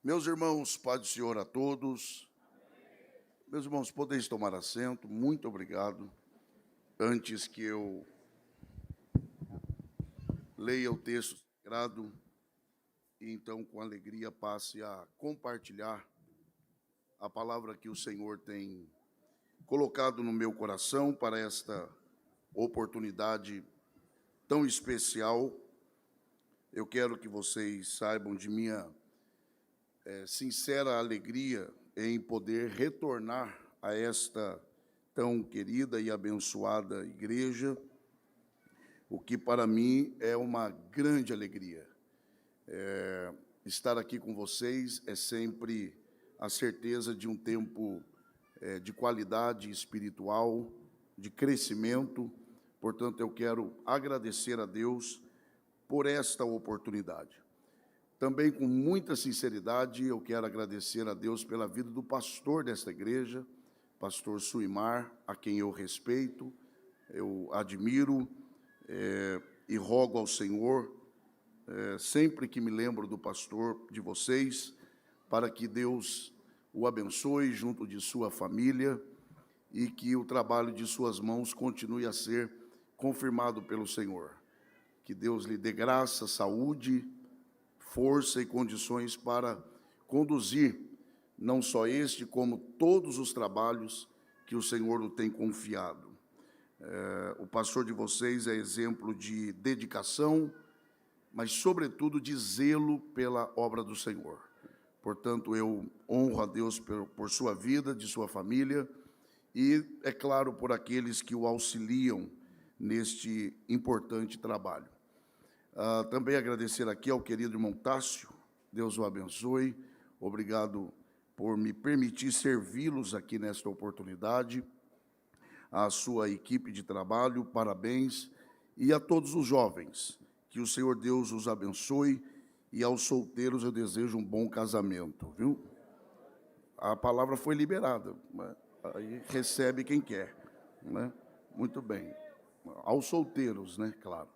Meus irmãos, paz do Senhor a todos. Meus irmãos, podeis tomar assento, muito obrigado. Antes que eu leia o texto sagrado, e então com alegria passe a compartilhar a palavra que o Senhor tem colocado no meu coração para esta oportunidade tão especial. Eu quero que vocês saibam de minha sincera alegria em poder retornar a esta tão querida e abençoada igreja, o que para mim é uma grande alegria. Estar aqui com vocês é sempre a certeza de um tempo de qualidade espiritual, de crescimento. Portanto, eu quero agradecer a Deus por esta oportunidade. Também, com muita sinceridade, eu quero agradecer a Deus pela vida do pastor desta igreja, pastor Suimar, a quem eu respeito, eu admiro e rogo ao Senhor, sempre que me lembro do pastor, de vocês, para que Deus o abençoe junto de sua família e que o trabalho de suas mãos continue a ser confirmado pelo Senhor. Que Deus lhe dê graça, saúde, força e condições para conduzir não só este, como todos os trabalhos que o Senhor o tem confiado. O pastor de vocês é exemplo de dedicação, mas, sobretudo, de zelo pela obra do Senhor. Portanto, eu honro a Deus por sua vida, de sua família, e, é claro, por aqueles que o auxiliam neste importante trabalho. Também agradecer aqui ao querido irmão Tássio, Deus o abençoe, obrigado por me permitir servi-los aqui nesta oportunidade, à sua equipe de trabalho, parabéns, e a todos os jovens, que o Senhor Deus os abençoe, e aos solteiros eu desejo um bom casamento, viu? A palavra foi liberada, né? Aí recebe quem quer, né? Muito bem, aos solteiros, né, claro.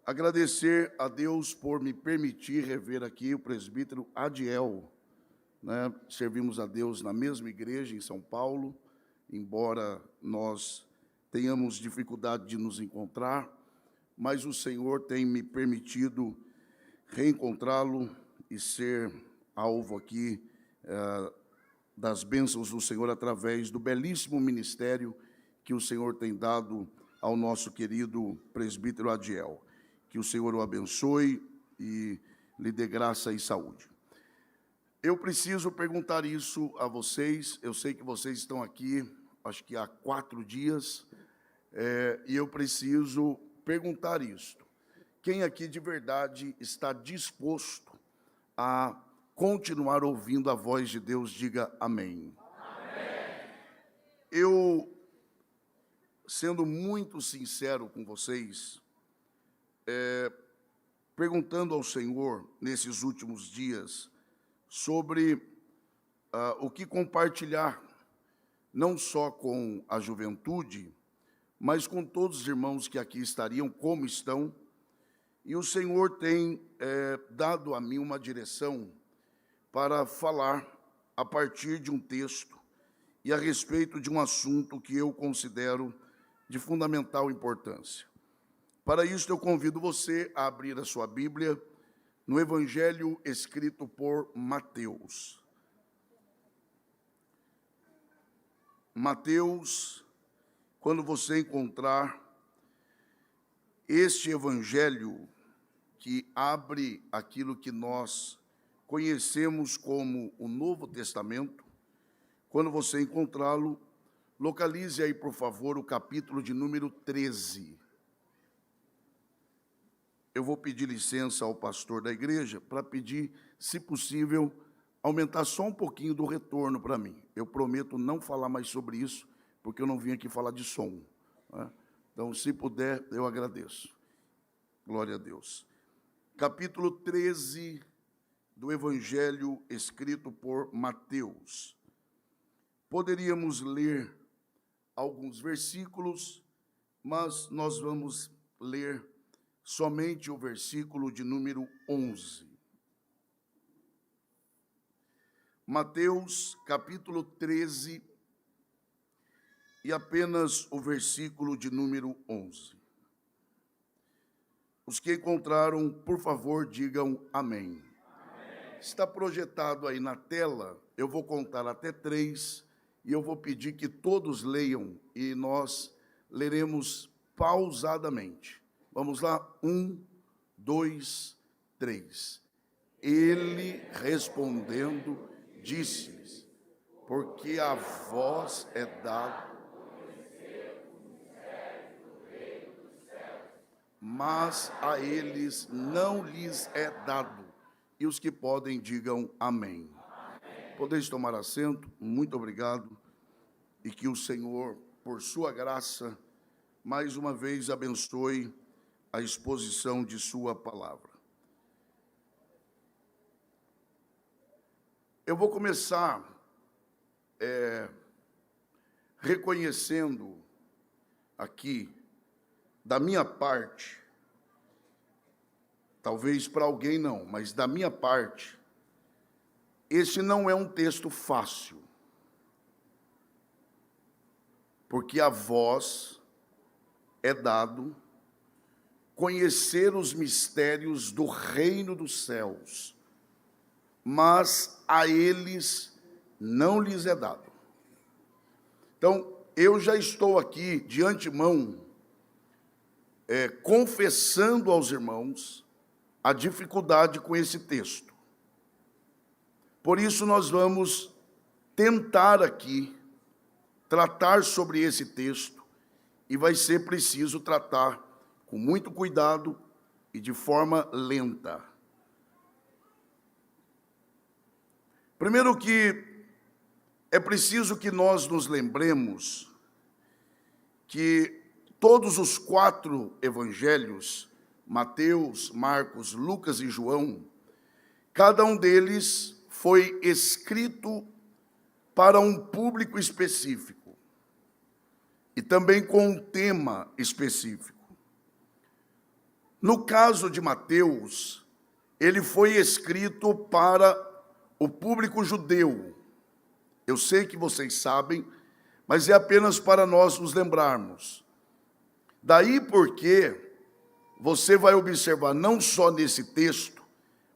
Agradecer a Deus por me permitir rever aqui o presbítero Adiel, né? Servimos a Deus na mesma igreja em São Paulo, embora nós tenhamos dificuldade de nos encontrar, mas o Senhor tem me permitido reencontrá-lo e ser alvo aqui das bênçãos do Senhor através do belíssimo ministério que o Senhor tem dado ao nosso querido presbítero Adiel. Que o Senhor o abençoe e lhe dê graça e saúde. Eu preciso perguntar isso a vocês. Eu sei que vocês estão aqui, acho que há 4 dias, e eu preciso perguntar isto. Quem aqui de verdade está disposto a continuar ouvindo a voz de Deus, diga amém. Amém. Eu, sendo muito sincero com vocês, perguntando ao Senhor, nesses últimos dias, sobre o que compartilhar, não só com a juventude, mas com todos os irmãos que aqui estariam, como estão, e o Senhor tem dado a mim uma direção para falar a partir de um texto e a respeito de um assunto que eu considero de fundamental importância. Para isso, eu convido você a abrir a sua Bíblia no Evangelho escrito por Mateus. Mateus, quando você encontrar este Evangelho que abre aquilo que nós conhecemos como o Novo Testamento, quando você encontrá-lo, localize aí, por favor, o capítulo de número 13. Eu vou pedir licença ao pastor da igreja para pedir, se possível, aumentar só um pouquinho do retorno para mim. Eu prometo não falar mais sobre isso, porque eu não vim aqui falar de som, né? Então, se puder, eu agradeço. Glória a Deus. Capítulo 13 do Evangelho escrito por Mateus. Poderíamos ler alguns versículos, mas nós vamos ler somente o versículo de número 11. Mateus capítulo 13 e apenas o versículo de número 11. Os que encontraram, por favor, digam amém. Amém. Está projetado aí na tela, eu vou contar até 3 e eu vou pedir que todos leiam e nós leremos pausadamente. Vamos lá? 1, 2, 3. Ele respondendo, disse-lhes: porque a vós é dado, mas a eles não lhes é dado. E os que podem, digam amém. Podeis tomar assento, muito obrigado, e que o Senhor, por sua graça, mais uma vez abençoe a exposição de sua palavra. Eu vou começar reconhecendo aqui, da minha parte, talvez para alguém não, mas da minha parte, esse não é um texto fácil, porque a vós é dado conhecer os mistérios do reino dos céus, mas a eles não lhes é dado. Então, eu já estou aqui de antemão confessando aos irmãos a dificuldade com esse texto. Por isso nós vamos tentar aqui tratar sobre esse texto e vai ser preciso tratar com muito cuidado e de forma lenta. Primeiro que é preciso que nós nos lembremos que todos os 4 evangelhos, Mateus, Marcos, Lucas e João, cada um deles foi escrito para um público específico e também com um tema específico. No caso de Mateus, ele foi escrito para o público judeu. Eu sei que vocês sabem, mas é apenas para nós nos lembrarmos. Daí porque você vai observar, não só nesse texto,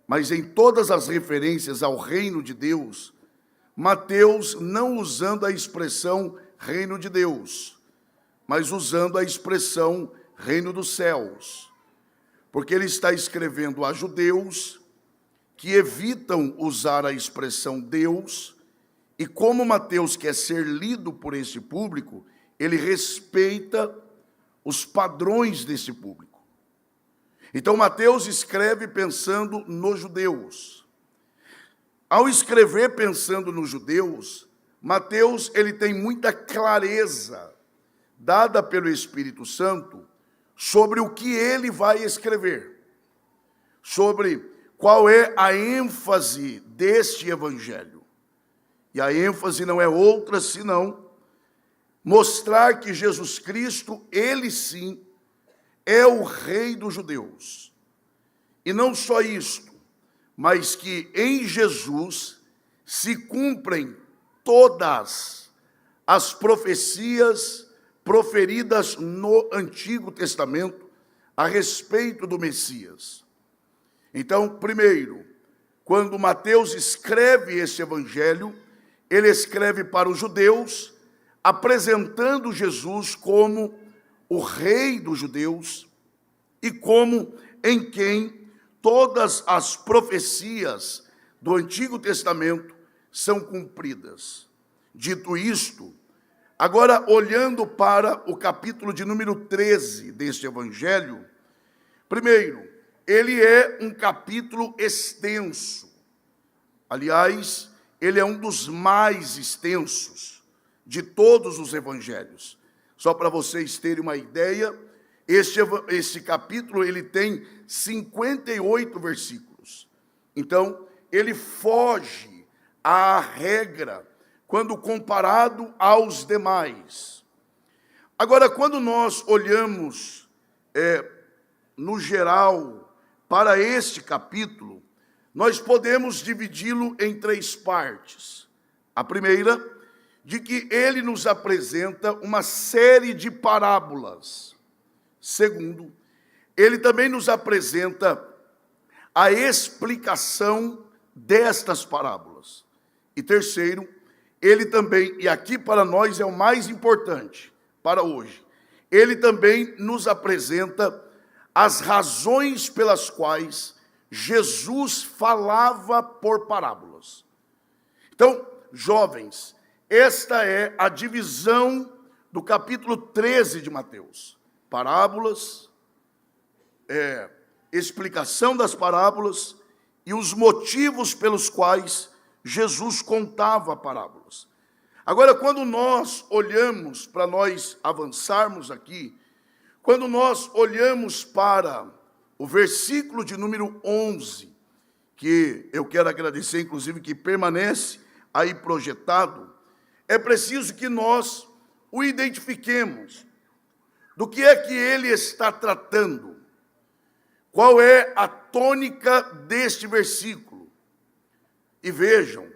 mas em todas as referências ao reino de Deus, Mateus não usando a expressão reino de Deus, mas usando a expressão reino dos céus. Porque ele está escrevendo a judeus que evitam usar a expressão Deus, e como Mateus quer ser lido por esse público, ele respeita os padrões desse público. Então Mateus escreve pensando nos judeus. Ao escrever pensando nos judeus, Mateus ele tem muita clareza dada pelo Espírito Santo sobre o que ele vai escrever, sobre qual é a ênfase deste evangelho. E a ênfase não é outra senão mostrar que Jesus Cristo, ele sim, é o rei dos judeus. E não só isto, mas que em Jesus se cumprem todas as profecias proferidas no Antigo Testamento a respeito do Messias. Então, primeiro, quando Mateus escreve esse evangelho, ele escreve para os judeus, apresentando Jesus como o rei dos judeus e como em quem todas as profecias do Antigo Testamento são cumpridas. Dito isto, agora olhando para o capítulo de número 13 deste evangelho, primeiro, ele é um capítulo extenso. Aliás, ele é um dos mais extensos de todos os evangelhos. Só para vocês terem uma ideia, este capítulo ele tem 58 versículos. Então, ele foge à regra quando comparado aos demais. Agora, quando nós olhamos no geral para este capítulo, nós podemos dividi-lo em três partes. A primeira, de que ele nos apresenta uma série de parábolas. Segundo, ele também nos apresenta a explicação destas parábolas. E terceiro, ele também, e aqui para nós é o mais importante para hoje, ele também nos apresenta as razões pelas quais Jesus falava por parábolas. Então, jovens, esta é a divisão do capítulo 13 de Mateus. Parábolas, explicação das parábolas e os motivos pelos quais Jesus contava parábolas. Agora, quando nós olhamos, para nós avançarmos aqui, quando nós olhamos para o versículo de número 11, que eu quero agradecer, inclusive, que permanece aí projetado, é preciso que nós o identifiquemos. Do que é que ele está tratando? Qual é a tônica deste versículo? E vejam,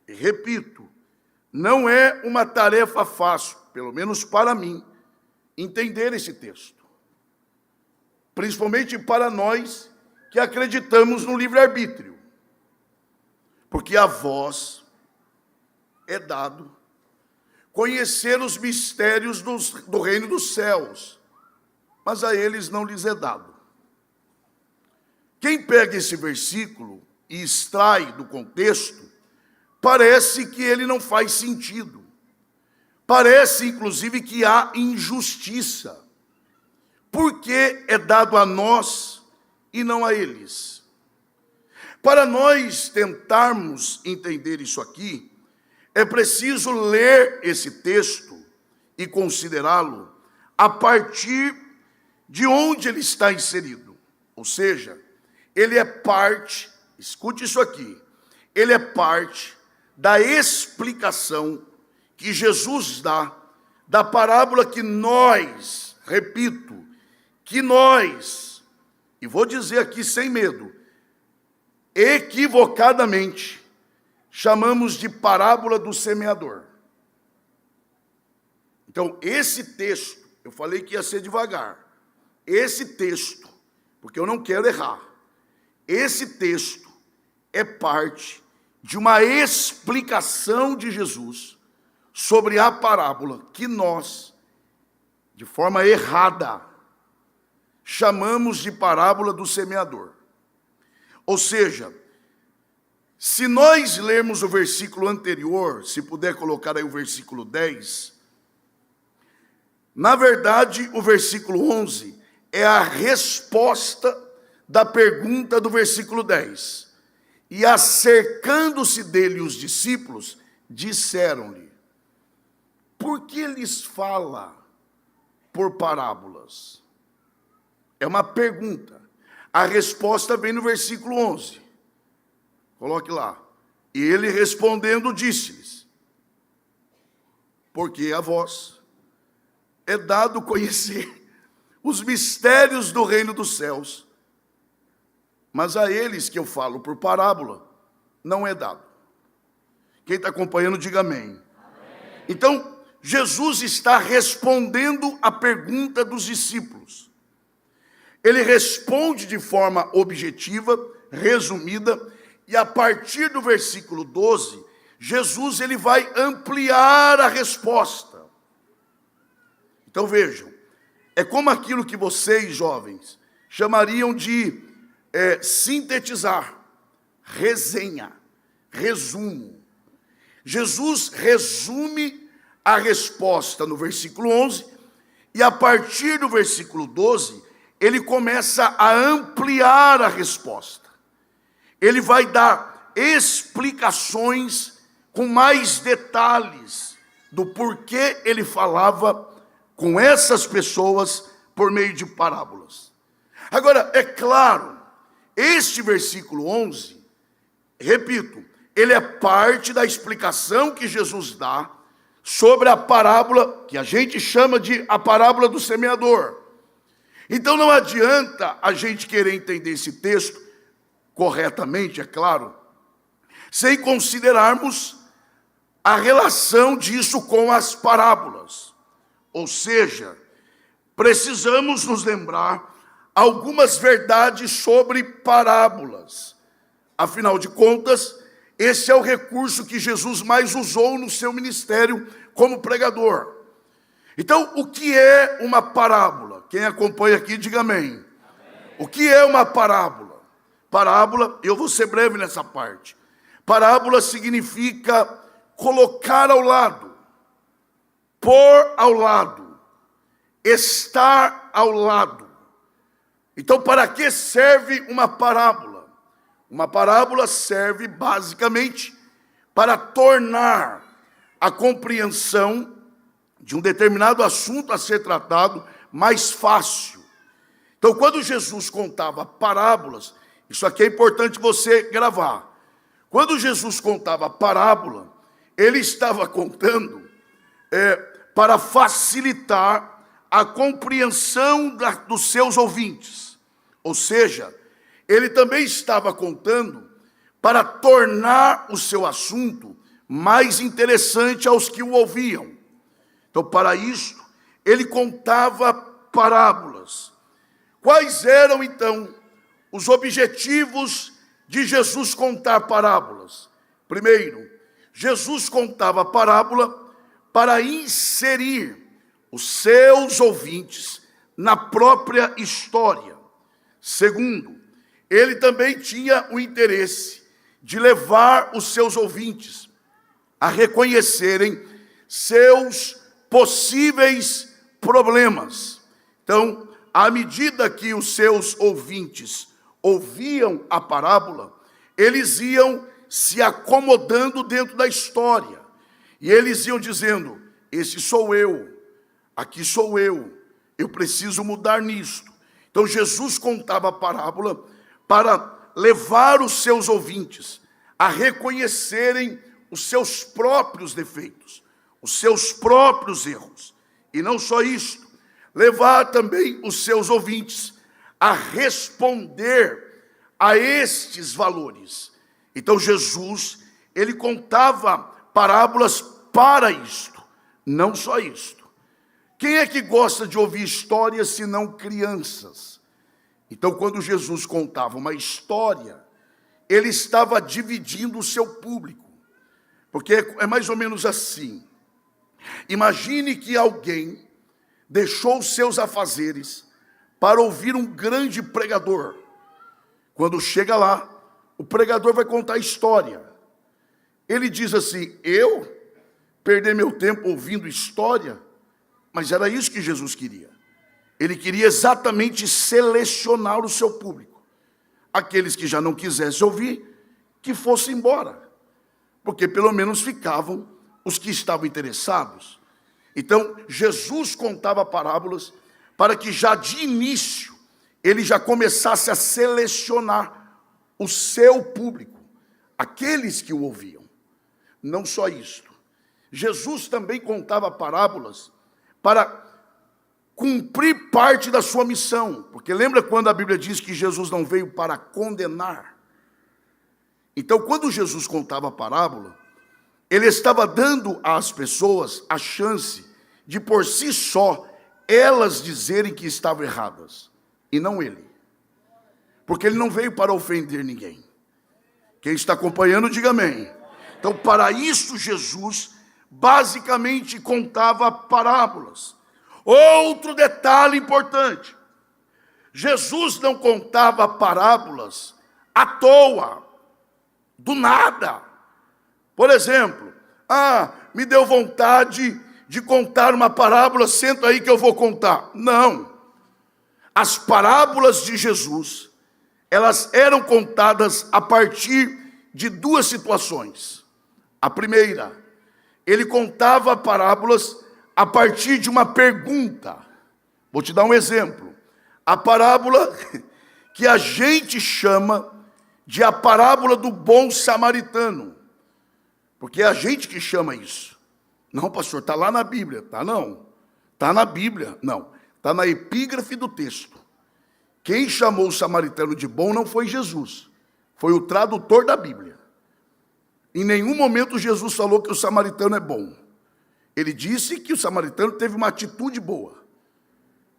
e repito, não é uma tarefa fácil, pelo menos para mim, entender esse texto. Principalmente para nós que acreditamos no livre-arbítrio. Porque a vós é dado conhecer os mistérios do reino dos céus, mas a eles não lhes é dado. Quem pega esse versículo e extrai do contexto, parece que ele não faz sentido. Parece, inclusive, que há injustiça. Porque é dado a nós e não a eles. Para nós tentarmos entender isso aqui, é preciso ler esse texto e considerá-lo a partir de onde ele está inserido. Ou seja, ele é parte, escute isso aqui, ele é parte da explicação que Jesus dá da parábola que nós, repito, que nós, e vou dizer aqui sem medo, equivocadamente, chamamos de parábola do semeador. Então, esse texto, eu falei que ia ser devagar, esse texto, porque eu não quero errar, esse texto é parte de uma explicação de Jesus sobre a parábola que nós, de forma errada, chamamos de parábola do semeador. Ou seja, se nós lermos o versículo anterior, se puder colocar aí o versículo 10, na verdade, o versículo 11 é a resposta da pergunta do versículo 10. E acercando-se dele os discípulos, disseram-lhe: por que lhes fala por parábolas? É uma pergunta. A resposta vem no versículo 11. Coloque lá. E ele respondendo disse-lhes: porque a vós é dado conhecer os mistérios do reino dos céus, mas a eles que eu falo por parábola, não é dado. Quem está acompanhando, diga amém. Amém. Então, Jesus está respondendo a pergunta dos discípulos. Ele responde de forma objetiva, resumida, e a partir do versículo 12, Jesus ele vai ampliar a resposta. Então vejam, é como aquilo que vocês, jovens, chamariam de sintetizar, resenha, resumo. Jesus resume a resposta no versículo 11, e a partir do versículo 12, ele começa a ampliar a resposta. Ele vai dar explicações com mais detalhes do porquê ele falava com essas pessoas por meio de parábolas. Agora, é claro, este versículo 11, repito, ele é parte da explicação que Jesus dá sobre a parábola, que a gente chama de a parábola do semeador. Então não adianta a gente querer entender esse texto corretamente, é claro, sem considerarmos a relação disso com as parábolas. Ou seja, precisamos nos lembrar algumas verdades sobre parábolas. Afinal de contas, esse é o recurso que Jesus mais usou no seu ministério como pregador. Então, o que é uma parábola? Quem acompanha aqui, diga amém. O que é uma parábola? Parábola, eu vou ser breve nessa parte. Parábola significa colocar ao lado, pôr ao lado, estar ao lado. Então, para que serve uma parábola? Uma parábola serve basicamente para tornar a compreensão de um determinado assunto a ser tratado mais fácil. Então, quando Jesus contava parábolas, isso aqui é importante você gravar. Quando Jesus contava parábola, ele estava contando para facilitar a compreensão dos seus ouvintes. Ou seja, ele também estava contando para tornar o seu assunto mais interessante aos que o ouviam. Então, para isso, ele contava parábolas. Quais eram, então, os objetivos de Jesus contar parábolas? Primeiro, Jesus contava parábola para inserir os seus ouvintes na própria história. Segundo, ele também tinha o interesse de levar os seus ouvintes a reconhecerem seus possíveis problemas. Então, à medida que os seus ouvintes ouviam a parábola, eles iam se acomodando dentro da história. E eles iam dizendo: esse sou eu, aqui sou eu preciso mudar nisto. Então Jesus contava a parábola para levar os seus ouvintes a reconhecerem os seus próprios defeitos, os seus próprios erros. E não só isto, levar também os seus ouvintes a responder a estes valores. Então Jesus, ele contava parábolas para isto, não só isto. Quem é que gosta de ouvir histórias se não crianças? Então, quando Jesus contava uma história, ele estava dividindo o seu público, porque é mais ou menos assim. Imagine que alguém deixou os seus afazeres para ouvir um grande pregador. Quando chega lá, o pregador vai contar a história. Ele diz assim: eu perder meu tempo ouvindo história? Mas era isso que Jesus queria. Ele queria exatamente selecionar o seu público. Aqueles que já não quisessem ouvir, que fossem embora. Porque pelo menos ficavam os que estavam interessados. Então, Jesus contava parábolas para que já de início ele já começasse a selecionar o seu público, aqueles que o ouviam. Não só isto. Jesus também contava parábolas para cumprir parte da sua missão. Porque lembra quando a Bíblia diz que Jesus não veio para condenar? Então, quando Jesus contava a parábola, ele estava dando às pessoas a chance de, por si só, elas dizerem que estavam erradas, e não ele. Porque ele não veio para ofender ninguém. Quem está acompanhando, diga amém. Então, para isso, Jesus basicamente contava parábolas. Outro detalhe importante: Jesus não contava parábolas à toa, do nada. Por exemplo, me deu vontade de contar uma parábola, senta aí que eu vou contar. Não. As parábolas de Jesus, elas eram contadas a partir de duas situações. A primeira, ele contava parábolas a partir de uma pergunta. Vou te dar um exemplo. A parábola que a gente chama de a parábola do bom samaritano. Porque é a gente que chama isso. Não, pastor, está lá na Bíblia. Tá não. Está na Bíblia. Não. Está na epígrafe do texto. Quem chamou o samaritano de bom não foi Jesus. foi o tradutor da Bíblia. Em nenhum momento Jesus falou que o samaritano é bom. Ele disse que o samaritano teve uma atitude boa.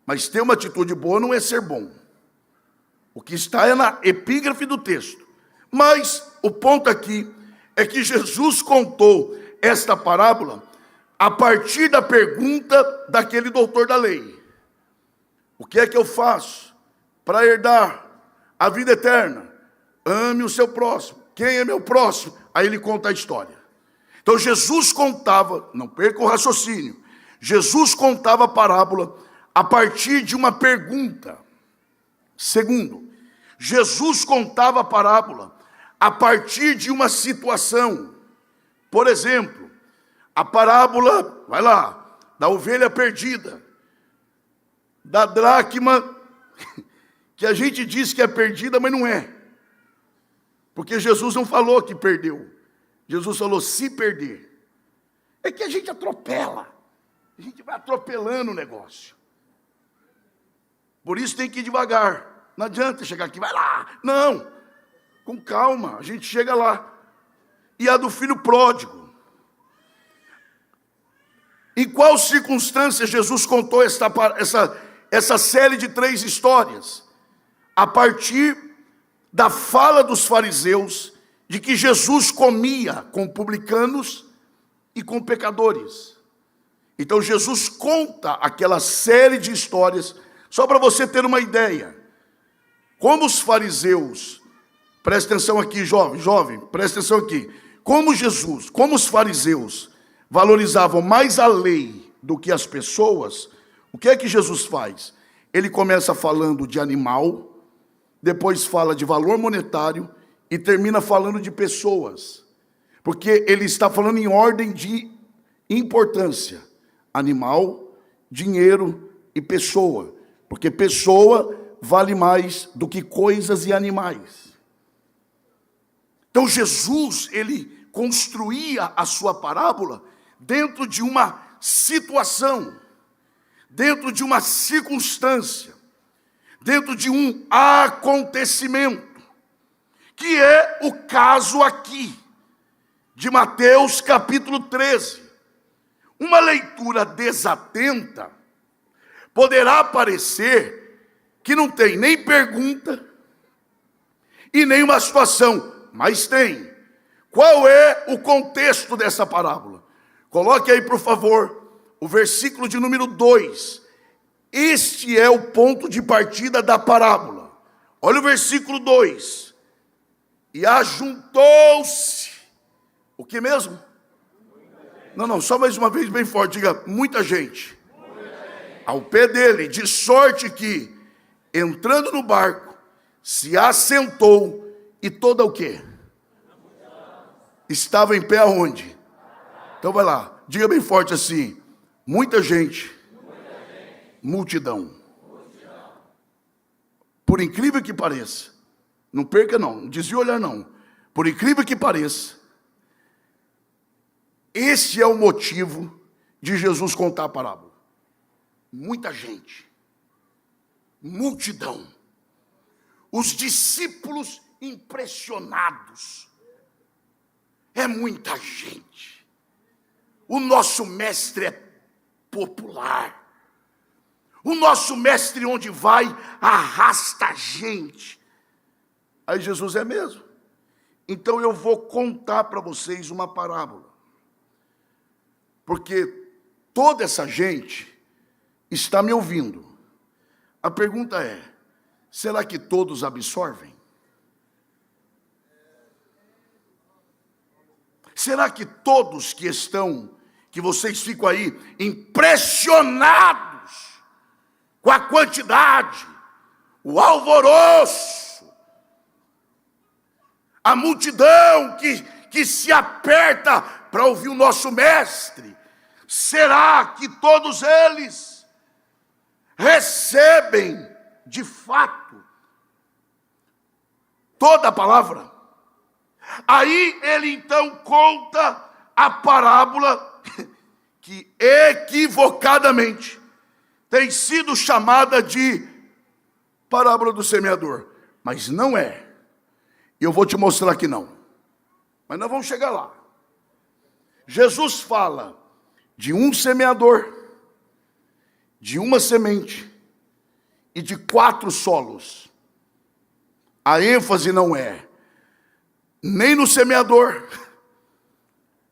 Mas ter uma atitude boa não é ser bom. O que está é na epígrafe do texto. Mas o ponto aqui é que Jesus contou esta parábola a partir da pergunta daquele doutor da lei. O que é que eu faço para herdar a vida eterna? Ame o seu próximo. Quem é meu próximo? Aí ele conta a história. Então Jesus contava, não perca o raciocínio, Jesus contava a parábola a partir de uma pergunta. Segundo, Jesus contava a parábola a partir de uma situação. Por exemplo, a parábola, vai lá, da ovelha perdida, da dracma, que a gente diz que é perdida, mas não é. Porque Jesus não falou que perdeu. Jesus falou se perder. É que a gente atropela. A gente vai atropelando o negócio. Por isso tem que ir devagar. Não adianta chegar aqui, vai lá. Não. Com calma, a gente chega lá. E a do filho pródigo. Em qual circunstância Jesus contou essa série de 3 histórias? A partir da fala dos fariseus de que Jesus comia com publicanos e com pecadores. Então Jesus conta aquela série de histórias, só para você ter uma ideia. Como os fariseus, presta atenção aqui, jovem, presta atenção aqui. Como os fariseus valorizavam mais a lei do que as pessoas, o que é que Jesus faz? Ele começa falando de animal, depois fala de valor monetário e termina falando de pessoas. Porque ele está falando em ordem de importância. Animal, dinheiro e pessoa. Porque pessoa vale mais do que coisas e animais. Então Jesus, ele construía a sua parábola dentro de uma situação, dentro de uma circunstância, dentro de um acontecimento, que é o caso aqui, de Mateus capítulo 13. Uma leitura desatenta poderá parecer que não tem nem pergunta e nem uma situação, mas tem. Qual é o contexto dessa parábola? Coloque aí, por favor, o versículo de número 2. Este é o ponto de partida da parábola. Olha o versículo 2. E ajuntou-se. O que mesmo? Não, só mais uma vez bem forte. Diga, muita gente. Ao pé dele, de sorte que, entrando no barco, se assentou e toda o quê? Estava em pé aonde? Então vai lá, diga bem forte assim, muita gente. Multidão. Por incrível que pareça, não perca não desvie o olhar não, por incrível que pareça, esse é o motivo de Jesus contar a parábola. Muita gente, multidão, os discípulos impressionados, é muita gente, o nosso mestre é popular, o nosso mestre, onde vai, arrasta gente. Aí Jesus é mesmo. Então eu vou contar para vocês uma parábola. Porque toda essa gente está me ouvindo. A pergunta é, será que todos absorvem? Será que todos que vocês ficam aí impressionados com a quantidade, o alvoroço, a multidão que se aperta para ouvir o nosso mestre, será que todos eles recebem de fato toda a palavra? Aí ele então conta a parábola que equivocadamente tem sido chamada de parábola do semeador, mas não é. E eu vou te mostrar que não. Mas nós vamos chegar lá. Jesus fala de um semeador, de uma semente e de 4 solos. A ênfase não é nem no semeador,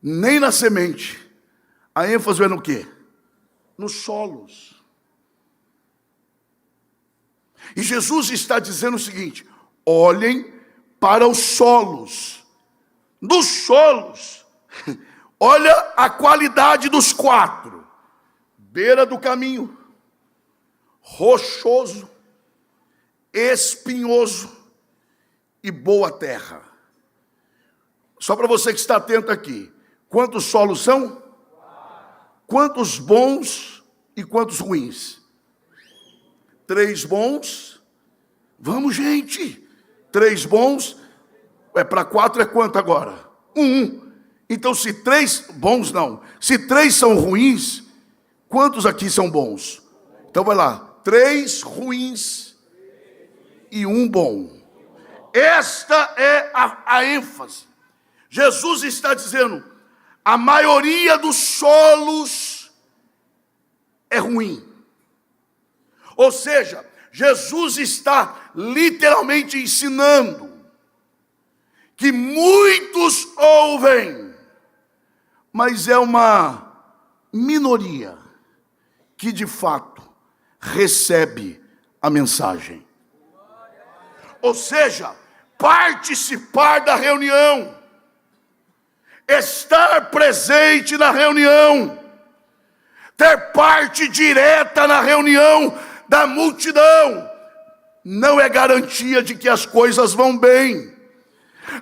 nem na semente. A ênfase é no quê? Nos solos. E Jesus está dizendo o seguinte: olhem para os solos. Dos solos, olha a qualidade dos 4. Beira do caminho, rochoso, espinhoso e boa terra. Só para você que está atento aqui, quantos solos são? Quantos bons e quantos ruins? 3 bons. Vamos, gente. 3 bons. Para 4 é quanto agora? 1. Então, se 3 bons não. Se 3 são ruins, quantos aqui são bons? Então vai lá. 3 ruins e 1 bom. Esta é a ênfase. Jesus está dizendo: a maioria dos solos é ruim. Ou seja, Jesus está literalmente ensinando que muitos ouvem, mas é uma minoria que de fato recebe a mensagem. Ou seja, participar da reunião, estar presente na reunião, ter parte direta na reunião da multidão, não é garantia de que as coisas vão bem.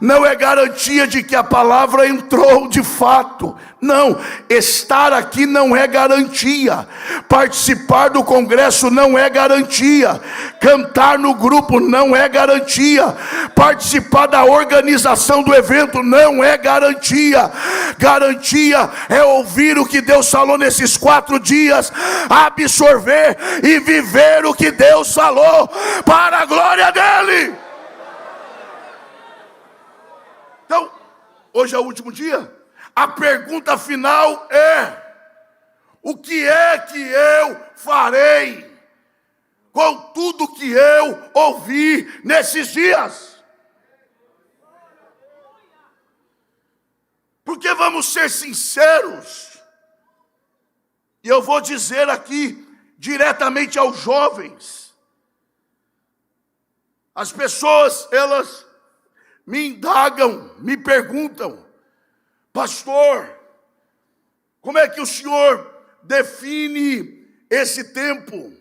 Não é garantia de que a palavra entrou de fato. Não, estar aqui não é garantia. Participar do congresso não é garantia. Cantar no grupo não é garantia. Participar da organização do evento não é garantia. Garantia é ouvir o que Deus falou nesses 4 dias, absorver e viver o que Deus falou para a glória dele. Então, hoje é o último dia. A pergunta final é: o que é que eu farei com tudo que eu ouvi nesses dias? Porque vamos ser sinceros, e eu vou dizer aqui diretamente aos jovens. As pessoas, elas me indagam, me perguntam: pastor, como é que o senhor define esse tempo?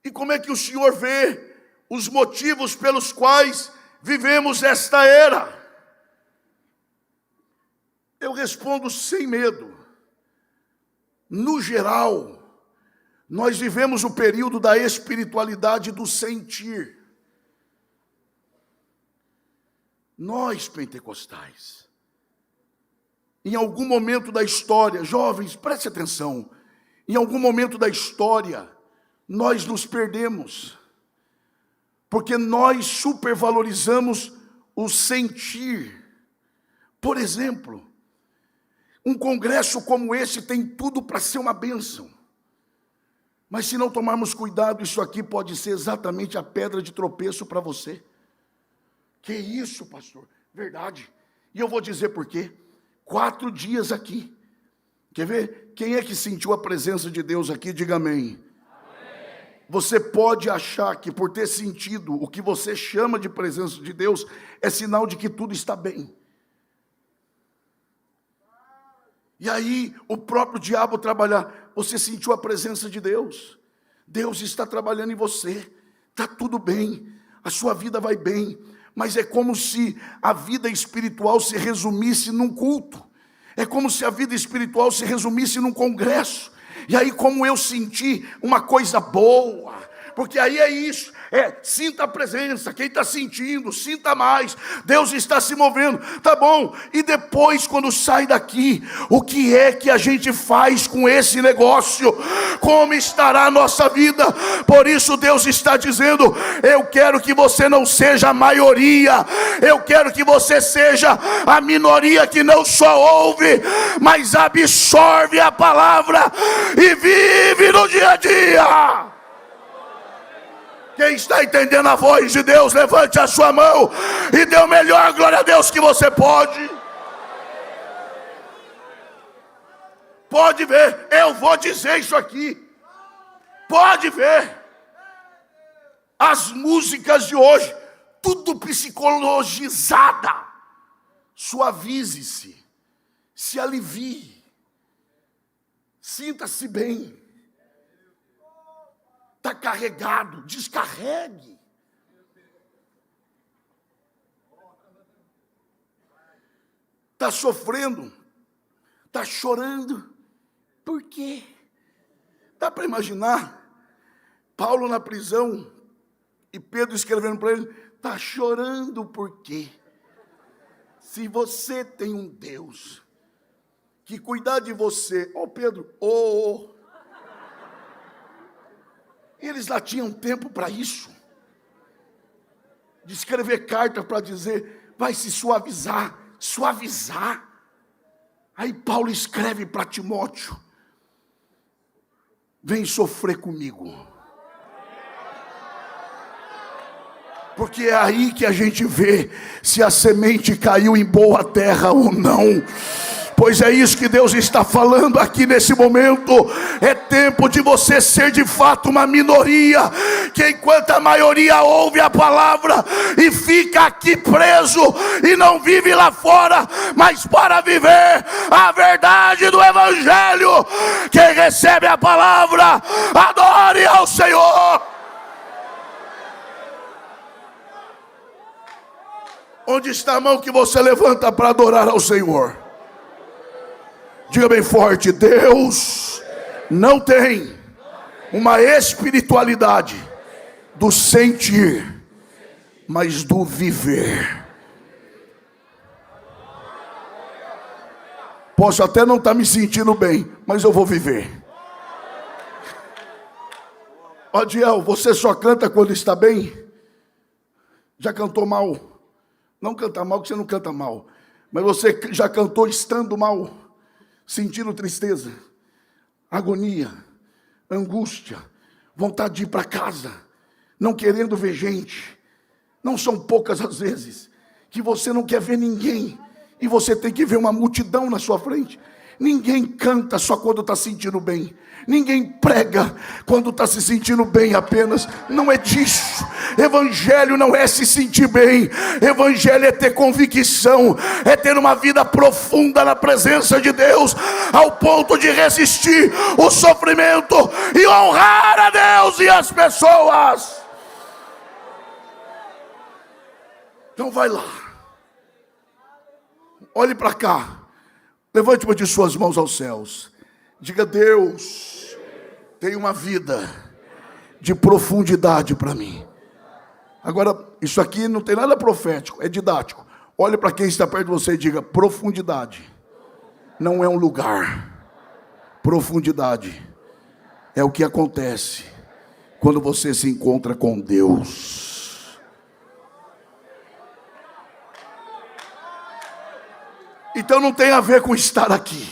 E como é que o senhor vê os motivos pelos quais vivemos esta era? Eu respondo sem medo. No geral, nós vivemos o período da espiritualidade do sentir. Nós, pentecostais, em algum momento da história, jovens, preste atenção, em algum momento da história, nós nos perdemos, porque nós supervalorizamos o sentir. Por exemplo, um congresso como esse tem tudo para ser uma bênção, mas se não tomarmos cuidado, isso aqui pode ser exatamente a pedra de tropeço para você. Que isso, pastor? Verdade. E eu vou dizer por quê. 4 dias aqui. Quer ver? Quem é que sentiu a presença de Deus aqui? Diga amém. Amém. Você pode achar que por ter sentido o que você chama de presença de Deus é sinal de que tudo está bem. E aí o próprio diabo trabalhar. Você sentiu a presença de Deus. Deus está trabalhando em você. Está tudo bem. A sua vida vai bem. Mas é como se a vida espiritual se resumisse num culto. É como se a vida espiritual se resumisse num congresso. E aí, como eu senti uma coisa boa, porque aí é isso, sinta a presença, quem está sentindo, sinta mais, Deus está se movendo, tá bom, e depois quando sai daqui, o que é que a gente faz com esse negócio? Como estará a nossa vida? Por isso Deus está dizendo, eu quero que você não seja a maioria, eu quero que você seja a minoria que não só ouve, mas absorve a palavra e vive no dia a dia. Quem está entendendo a voz de Deus, levante a sua mão e dê o melhor glória a Deus que você pode. Pode ver, eu vou dizer isso aqui. Pode ver. As músicas de hoje, tudo psicologizada. Suavize-se, se alivie, sinta-se bem. Está carregado, descarregue. Está sofrendo, está chorando. Por quê? Dá para imaginar Paulo na prisão e Pedro escrevendo para ele, está chorando por quê? Se você tem um Deus que cuidar de você, Pedro, eles lá tinham tempo para isso, de escrever carta para dizer, vai se suavizar. Aí Paulo escreve para Timóteo, vem sofrer comigo, porque é aí que a gente vê se a semente caiu em boa terra ou não. Pois é isso que Deus está falando aqui nesse momento. É tempo de você ser de fato uma minoria, que enquanto a maioria ouve a palavra e fica aqui preso e não vive lá fora, mas para viver a verdade do Evangelho, quem recebe a palavra, adore ao Senhor. Onde está a mão que você levanta para adorar ao Senhor? Diga bem forte, Deus não tem uma espiritualidade do sentir, mas do viver. Posso até não estar me sentindo bem, mas eu vou viver. Diel, você só canta quando está bem? Já cantou mal? Não canta mal, que você não canta mal. Mas você já cantou estando mal? Sentindo tristeza, agonia, angústia, vontade de ir para casa, não querendo ver gente. Não são poucas as vezes que você não quer ver ninguém e você tem que ver uma multidão na sua frente. Ninguém canta só quando está sentindo bem. Ninguém prega quando está se sentindo bem apenas. Não é disso. Evangelho não é se sentir bem. Evangelho é ter convicção. É ter uma vida profunda na presença de Deus, ao ponto de resistir o sofrimento e honrar a Deus e as pessoas. Então vai lá. Olhe para cá. Levante uma de suas mãos aos céus. Diga, Deus, tem uma vida de profundidade para mim. Agora, isso aqui não tem nada profético, é didático. Olhe para quem está perto de você e diga, profundidade não é um lugar. Profundidade é o que acontece quando você se encontra com Deus. Então não tem a ver com estar aqui,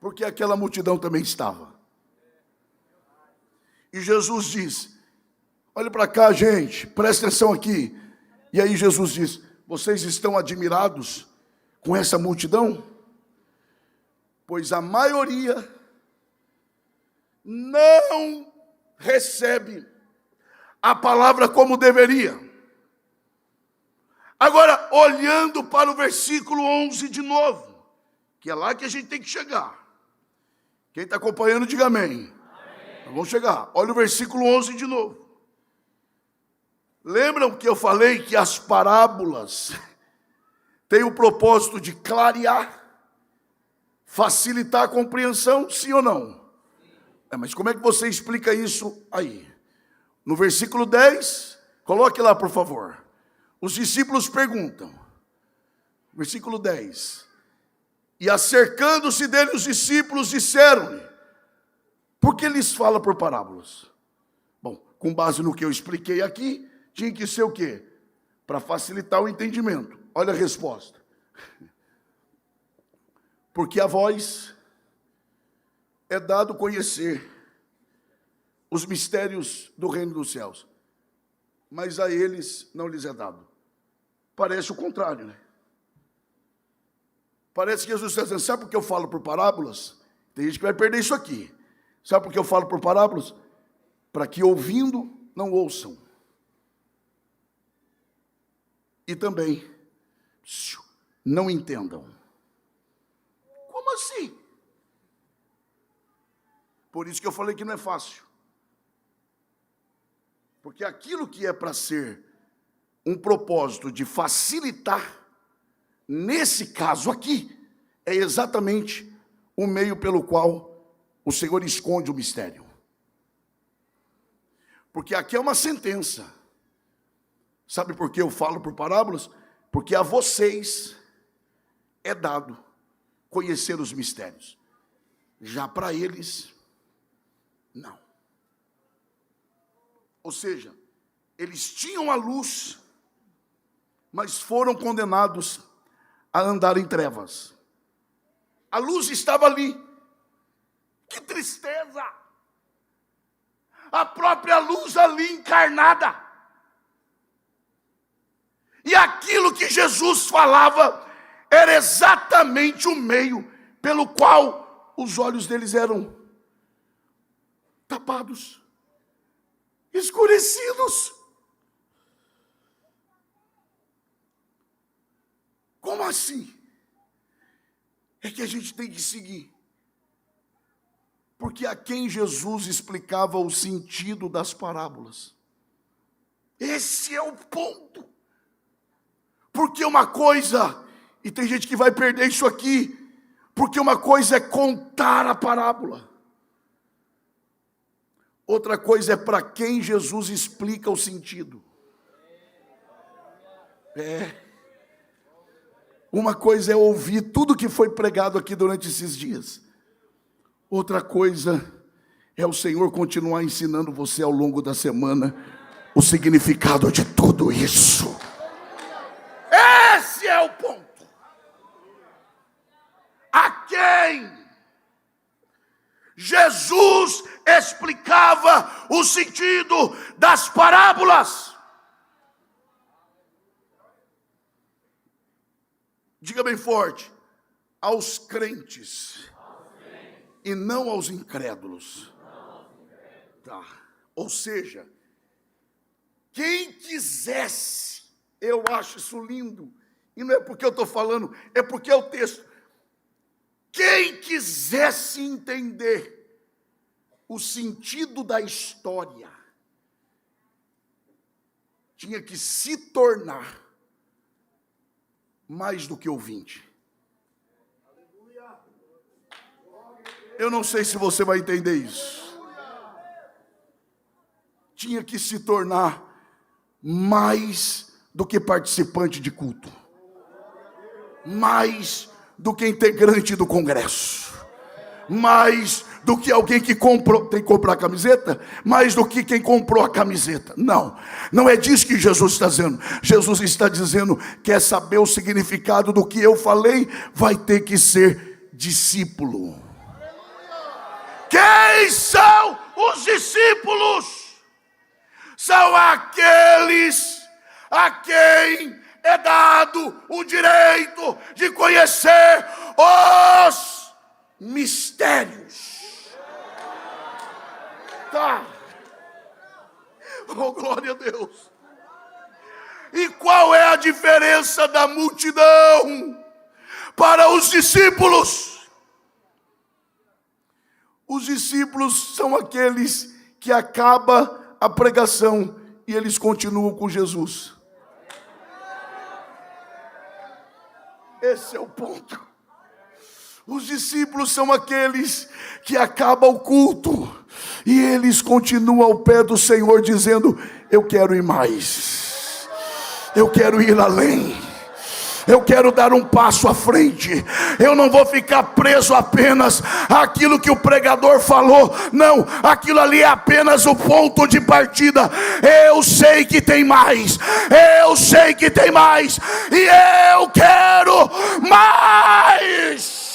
porque aquela multidão também estava. E Jesus diz, olha para cá, gente, presta atenção aqui. E aí Jesus diz, vocês estão admirados com essa multidão? Pois a maioria não recebe a palavra como deveria. Agora, olhando para o versículo 11 de novo, que é lá que a gente tem que chegar. Quem está acompanhando, diga amém. Amém. Vamos chegar. Olha o versículo 11 de novo. Lembram que eu falei que as parábolas têm o propósito de clarear, facilitar a compreensão, sim ou não? Mas como é que você explica isso aí? No versículo 10, coloque lá, por favor. Os discípulos perguntam, versículo 10. E acercando-se dele os discípulos disseram-lhe, por que lhes fala por parábolas? Bom, com base no que eu expliquei aqui, tinha que ser o quê? Para facilitar o entendimento. Olha a resposta. Porque a vós é dado conhecer os mistérios do reino dos céus, mas a eles não lhes é dado. Parece o contrário, né? Parece que Jesus está dizendo, sabe por que eu falo por parábolas? Tem gente que vai perder isso aqui. Sabe por que eu falo por parábolas? Para que ouvindo não ouçam. E também não entendam. Como assim? Por isso que eu falei que não é fácil. Porque aquilo que é para ser um propósito de facilitar, nesse caso aqui, é exatamente o meio pelo qual o Senhor esconde o mistério. Porque aqui é uma sentença. Sabe por que eu falo por parábolas? Porque a vocês é dado conhecer os mistérios. Já para eles, não. Ou seja, eles tinham a luz, mas foram condenados a andar em trevas. A luz estava ali. Que tristeza! A própria luz ali encarnada. E aquilo que Jesus falava era exatamente o meio pelo qual os olhos deles eram tapados, escurecidos. Como assim? É que a gente tem que seguir. Porque a quem Jesus explicava o sentido das parábolas. Esse é o ponto. Porque uma coisa, e tem gente que vai perder isso aqui, porque uma coisa é contar a parábola. Outra coisa é para quem Jesus explica o sentido. Uma coisa é ouvir tudo que foi pregado aqui durante esses dias. Outra coisa é o Senhor continuar ensinando você ao longo da semana o significado de tudo isso. Esse é o ponto. A quem Jesus explicava o sentido das parábolas. Diga bem forte, aos crentes. E não aos incrédulos. Tá. Ou seja, quem quisesse, eu acho isso lindo, e não é porque eu estou falando, é porque é o texto. Quem quisesse entender o sentido da história, tinha que se tornar mais do que ouvinte. Eu não sei se você vai entender isso. Tinha que se tornar mais do que participante de culto. Mais do que integrante do congresso. Mais do que alguém que comprou, tem que comprar a camiseta, mais do que quem comprou a camiseta. Não é disso que Jesus está dizendo. Jesus está dizendo, quer saber o significado do que eu falei, vai ter que ser discípulo. Quem são os discípulos? São aqueles a quem é dado o direito de conhecer os mistérios. Tá. Oh, glória a Deus. E qual é a diferença da multidão para os discípulos? Os discípulos são aqueles que acaba a pregação e eles continuam com Jesus. Esse é o ponto. Os discípulos são aqueles que acaba o culto e eles continuam ao pé do Senhor dizendo: eu quero ir mais, eu quero ir além, eu quero dar um passo à frente. Eu não vou ficar preso apenas àquilo que o pregador falou. Não, aquilo ali é apenas o ponto de partida. Eu sei que tem mais, eu sei que tem mais, e eu quero mais.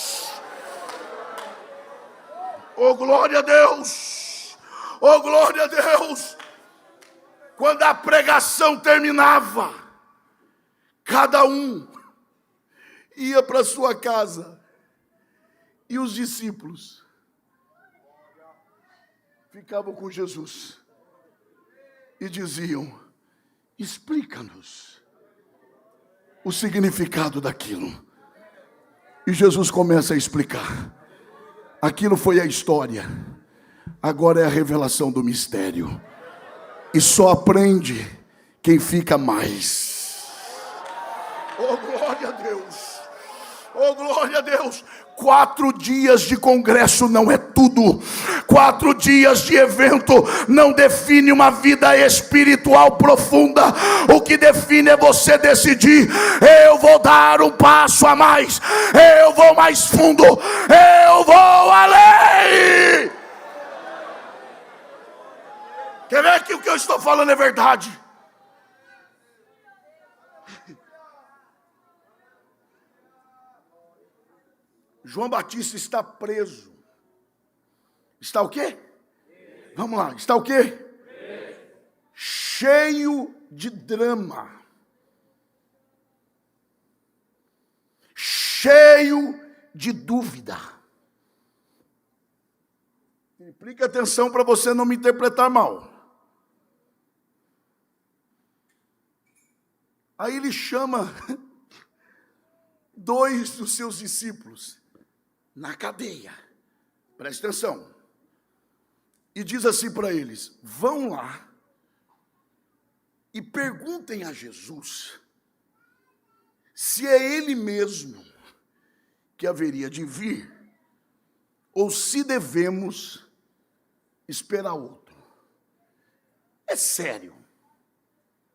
Oh, glória a Deus! Oh, glória a Deus! Quando a pregação terminava, cada um ia para sua casa, e os discípulos ficavam com Jesus e diziam: explica-nos o significado daquilo. E Jesus começa a explicar. Aquilo foi a história, agora é a revelação do mistério. E só aprende quem fica mais. Oh, glória a Deus! Oh, glória a Deus! 4 dias de congresso não é tudo. 4 dias de evento não define uma vida espiritual profunda. O que define é você decidir: eu vou dar um passo a mais, eu vou mais fundo, eu vou além. Quer ver que o que eu estou falando é verdade? João Batista está preso. Está o quê? Vamos lá, está o quê? Cheio de drama. Cheio de dúvida. Implica atenção para você não me interpretar mal. Aí ele chama 2 dos seus discípulos na cadeia, presta atenção, e diz assim para eles: vão lá e perguntem a Jesus se é ele mesmo que haveria de vir, ou se devemos esperar outro. É sério,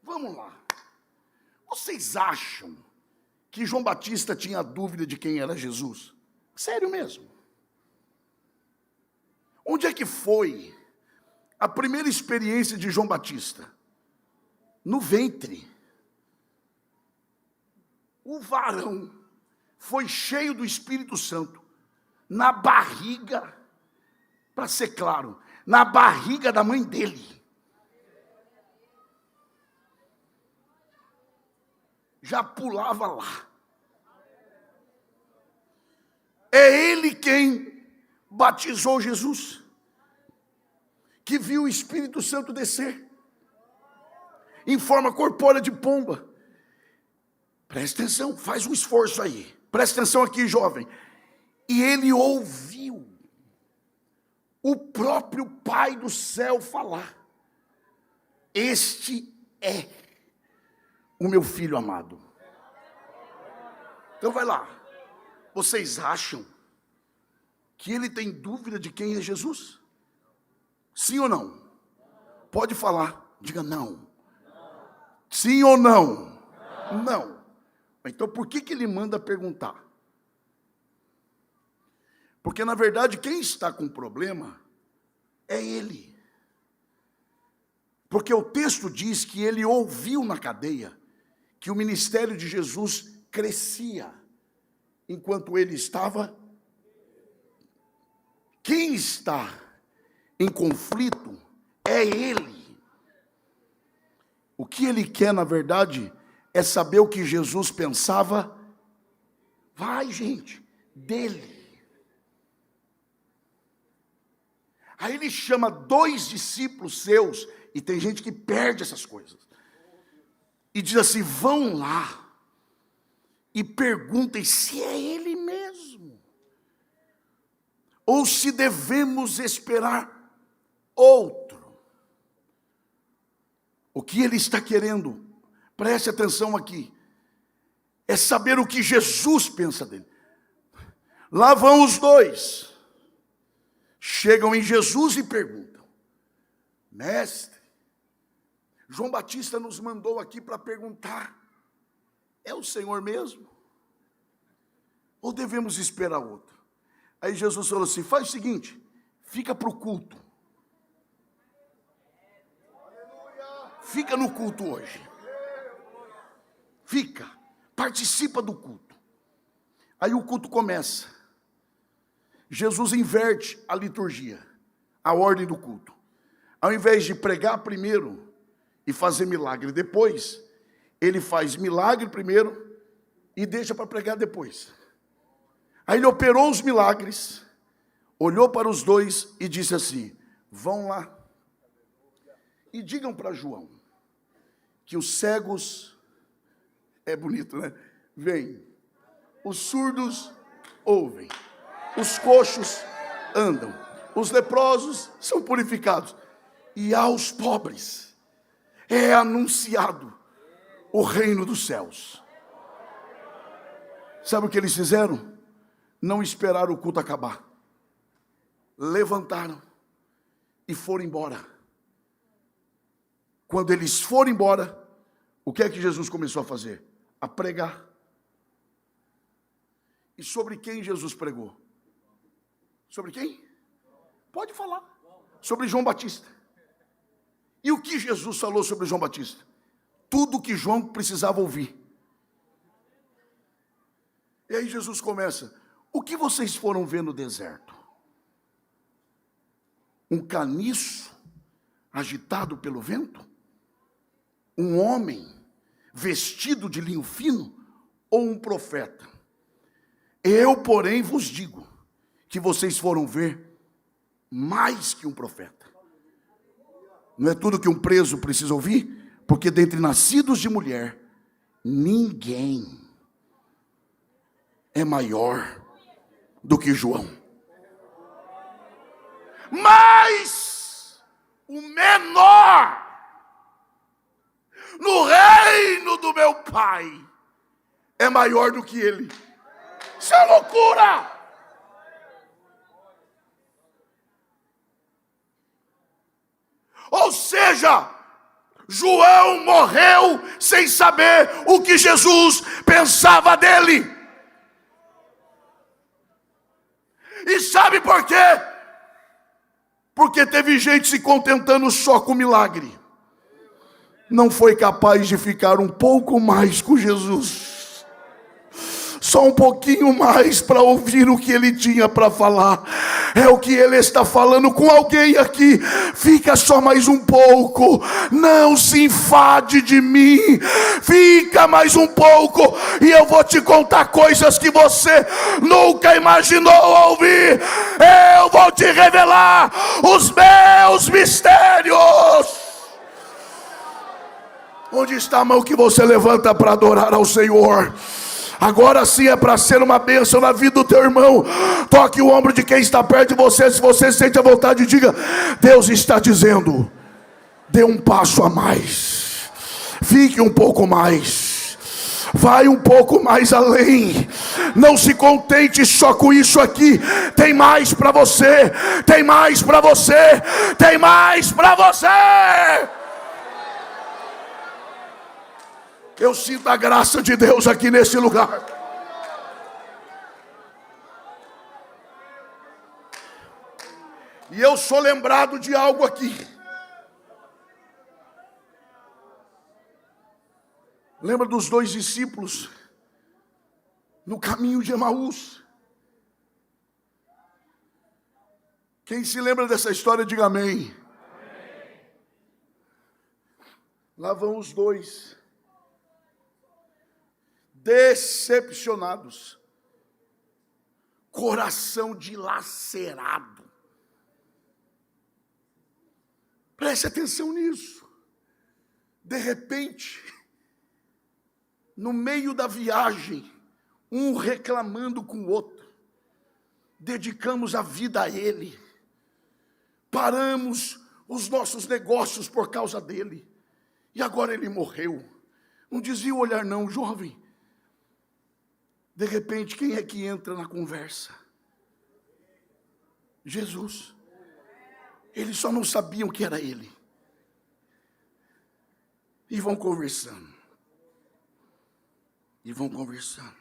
vamos lá. Vocês acham que João Batista tinha dúvida de quem era Jesus? Sério mesmo. Onde é que foi a primeira experiência de João Batista? No ventre. O varão foi cheio do Espírito Santo na barriga, para ser claro, na barriga da mãe dele. Já pulava lá. É ele quem batizou Jesus, que viu o Espírito Santo descer em forma corpórea de pomba. Presta atenção, faz um esforço aí. Presta atenção aqui, jovem. E ele ouviu o próprio Pai do céu falar: este é o meu filho amado. Então vai lá. Vocês acham que ele tem dúvida de quem é Jesus? Sim ou não? Pode falar, diga não. Sim ou não? Não. Então por que ele manda perguntar? Porque na verdade quem está com problema é ele. Porque o texto diz que ele ouviu na cadeia que o ministério de Jesus crescia enquanto ele estava. Quem está em conflito é ele. O que ele quer, na verdade, é saber o que Jesus pensava. Vai, gente, dele. Aí ele chama 2 discípulos seus, e tem gente que perde essas coisas, e diz assim: vão lá e perguntem se é ele mesmo, ou se devemos esperar outro. O que ele está querendo, preste atenção aqui, é saber o que Jesus pensa dele. Lá vão os dois. Chegam em Jesus e perguntam: mestre, João Batista nos mandou aqui para perguntar: é o Senhor mesmo? Ou devemos esperar outro? Aí Jesus falou assim: faz o seguinte, fica para o culto. Fica no culto hoje. Fica, participa do culto. Aí o culto começa. Jesus inverte a liturgia, a ordem do culto. Ao invés de pregar primeiro e fazer milagre depois, ele faz milagre primeiro e deixa para pregar depois. Aí ele operou os milagres, olhou para os dois e disse assim: vão lá e digam para João que os cegos, é bonito, né? Vêm, os surdos ouvem, os coxos andam, os leprosos são purificados, e aos pobres é anunciado o reino dos céus. Sabe o que eles fizeram? Não esperaram o culto acabar. Levantaram e foram embora. Quando eles foram embora, o que é que Jesus começou a fazer? A pregar. E sobre quem Jesus pregou? Sobre quem? Pode falar. Sobre João Batista. E o que Jesus falou sobre João Batista? Tudo que João precisava ouvir. E aí Jesus começa: o que vocês foram ver no deserto? Um caniço agitado pelo vento? Um homem vestido de linho fino? Ou um profeta? Eu, porém, vos digo que vocês foram ver mais que um profeta. Não é tudo que um preso precisa ouvir? Porque dentre nascidos de mulher, ninguém é maior do que João. Mas o menor no reino do meu Pai é maior do que ele. Isso é loucura! Ou seja, João morreu sem saber o que Jesus pensava dele. E sabe por quê? Porque teve gente se contentando só com milagre. Não foi capaz de ficar um pouco mais com Jesus. Só um pouquinho mais para ouvir o que ele tinha para falar. É o que ele está falando com alguém aqui. Fica só mais um pouco. Não se enfade de mim. Fica mais um pouco e eu vou te contar coisas que você nunca imaginou ouvir. Eu vou te revelar os meus mistérios. Onde está a mão que você levanta para adorar ao Senhor? Agora sim é para ser uma bênção na vida do teu irmão. Toque o ombro de quem está perto de você. Se você sente a vontade, diga: Deus está dizendo, dê um passo a mais, fique um pouco mais, vai um pouco mais além. Não se contente só com isso aqui. Tem mais para você. Tem mais para você. Tem mais para você. Eu sinto a graça de Deus aqui nesse lugar. E eu sou lembrado de algo aqui. Lembra dos dois discípulos no caminho de Emaús? Quem se lembra dessa história, diga amém. Lá vão os dois, decepcionados, coração dilacerado. Preste atenção nisso. De repente, no meio da viagem, um reclamando com o outro, dedicamos a vida a ele, paramos os nossos negócios por causa dele, e agora ele morreu. Não desvia o olhar não, jovem. De repente, quem é que entra na conversa? Jesus. Eles só não sabiam que era ele. E vão conversando. E vão conversando.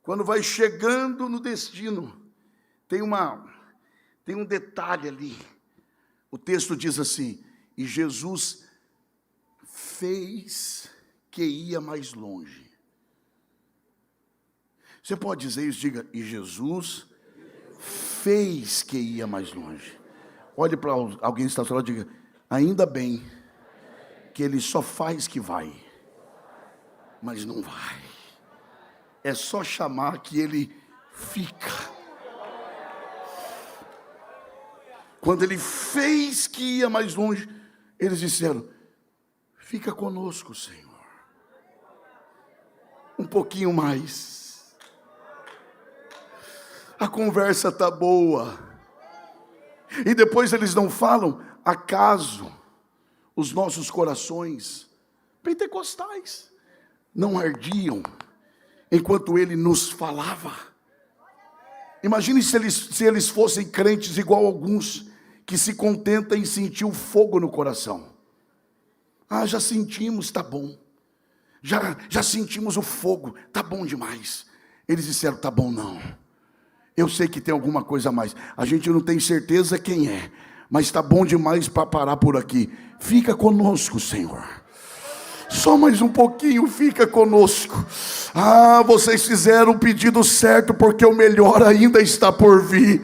Quando vai chegando no destino, tem um detalhe ali. O texto diz assim: e Jesus fez que ia mais longe. Você pode dizer isso? Diga: e Jesus fez que ia mais longe. Olhe para alguém que está ao seu lado e diga: ainda bem que ele só faz que vai, mas não vai. É só chamar que ele fica. Quando ele fez que ia mais longe, eles disseram: fica conosco, Senhor, um pouquinho mais. A conversa está boa. E depois eles não falam: acaso os nossos corações pentecostais não ardiam enquanto ele nos falava? Imagine se eles fossem crentes igual alguns que se contentam em sentir o fogo no coração. Ah, já sentimos, está bom. Já sentimos o fogo, está bom demais. Eles disseram: está bom não. Eu sei que tem alguma coisa a mais. A gente não tem certeza quem é, mas está bom demais para parar por aqui. Fica conosco, Senhor. Só mais um pouquinho, fica conosco. Ah, vocês fizeram o pedido certo, porque o melhor ainda está por vir.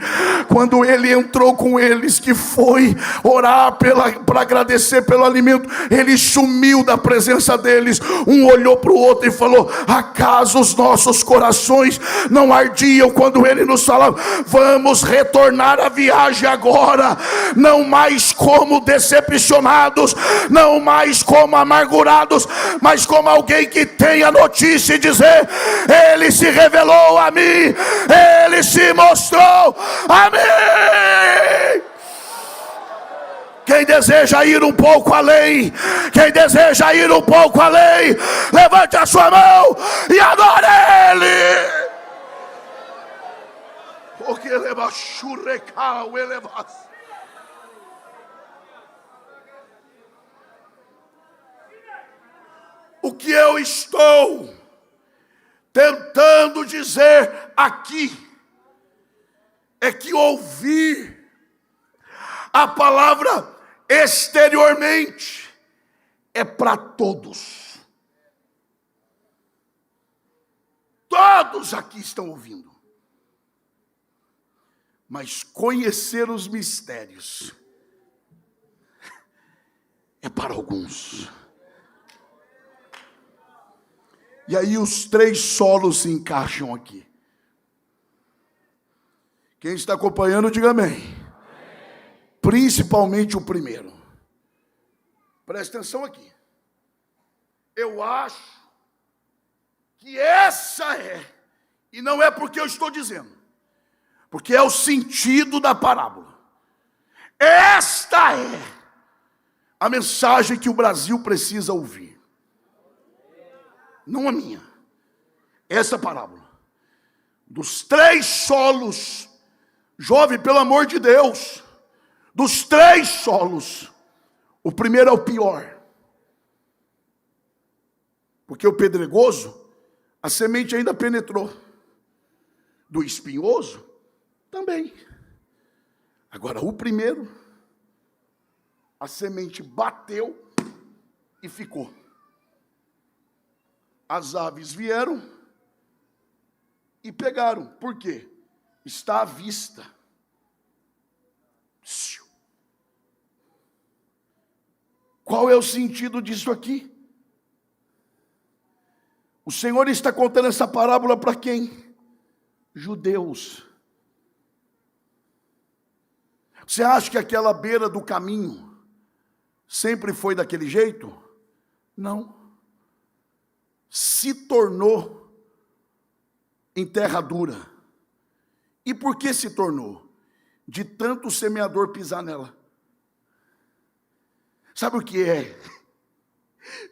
Quando ele entrou com eles, que foi orar para agradecer pelo alimento, ele sumiu da presença deles. Um olhou para o outro e falou: acaso os nossos corações não ardiam quando ele nos falava? Vamos retornar à viagem agora, não mais como decepcionados, não mais como amargurados, mas como alguém que tem a notícia e dizer: ele se revelou a mim, ele se mostrou a mim. Quem deseja ir um pouco além, quem deseja ir um pouco além, levante a sua mão e adore ele. Porque ele vai churrecar o elevado. O que eu estou tentando dizer aqui é que ouvir a palavra exteriormente é para todos. Todos aqui estão ouvindo. Mas conhecer os mistérios é para alguns. E aí os três solos se encaixam aqui. Quem está acompanhando, diga amém. Principalmente o primeiro. Presta atenção aqui. Eu acho que essa é, e não é porque eu estou dizendo, porque é o sentido da parábola. Esta é a mensagem que o Brasil precisa ouvir. Não a minha. Essa parábola. Dos três solos, jovem, pelo amor de Deus, dos três solos, o primeiro é o pior. Porque o pedregoso, a semente ainda penetrou. Do espinhoso, também. Agora, o primeiro, a semente bateu e ficou. As aves vieram e pegaram. Por quê? Está à vista. Qual é o sentido disso aqui? O Senhor está contando essa parábola para quem? Judeus. Você acha que aquela beira do caminho sempre foi daquele jeito? Não. Se tornou em terra dura. E por que se tornou? De tanto o semeador pisar nela. Sabe o que é?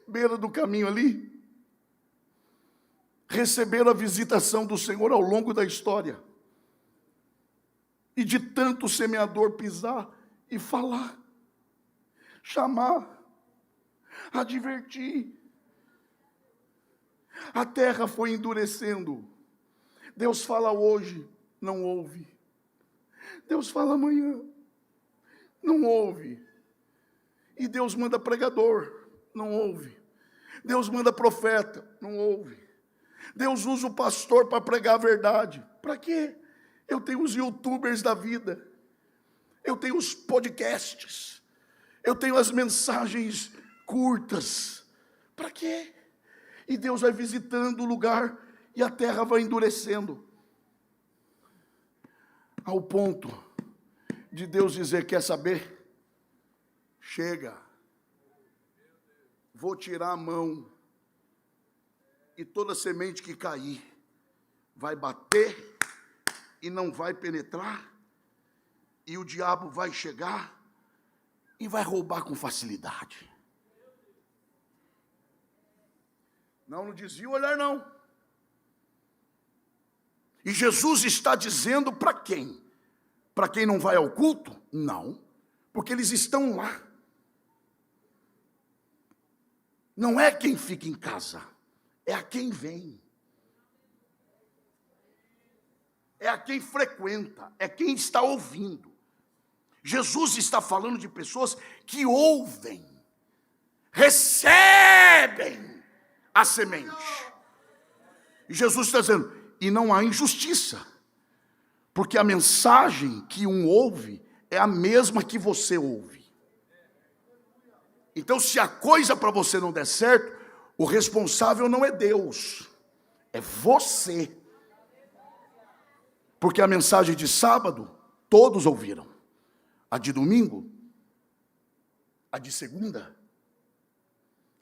Beira do caminho ali, receberam a visitação do Senhor ao longo da história. E de tanto o semeador pisar e falar, chamar, advertir, a terra foi endurecendo. Deus fala hoje, não ouve. Deus fala amanhã, não ouve. E Deus manda pregador, não ouve. Deus manda profeta, não ouve. Deus usa o pastor para pregar a verdade. Para quê? Eu tenho os youtubers da vida. Eu tenho os podcasts. Eu tenho as mensagens curtas. Para quê? E Deus vai visitando o lugar e a terra vai endurecendo. Ao ponto de Deus dizer, quer saber? Chega. Vou tirar a mão. E toda semente que cair vai bater e não vai penetrar. E o diabo vai chegar e vai roubar com facilidade. Não desvia o olhar, não. E Jesus está dizendo para quem? Para quem não vai ao culto? Não, porque eles estão lá. Não é quem fica em casa, é a quem vem. É a quem frequenta, é quem está ouvindo. Jesus está falando de pessoas que ouvem, recebem a semente. E Jesus está dizendo, e não há injustiça, porque a mensagem que um ouve é a mesma que você ouve. Então, se a coisa para você não der certo, o responsável não é Deus, é você. Porque a mensagem de sábado, todos ouviram. A de domingo, a de segunda,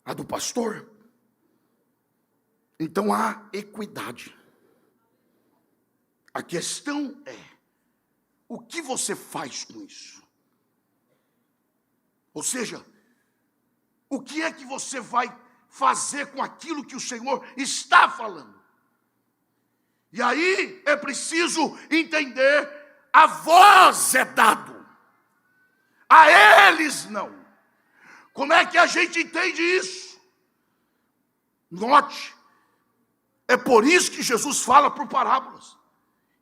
a do pastor. Então há equidade. A questão é, o que você faz com isso? Ou seja, o que é que você vai fazer com aquilo que o Senhor está falando? E aí é preciso entender, a vós é dado, a eles não. Como é que a gente entende isso? Note, é por isso que Jesus fala por parábolas.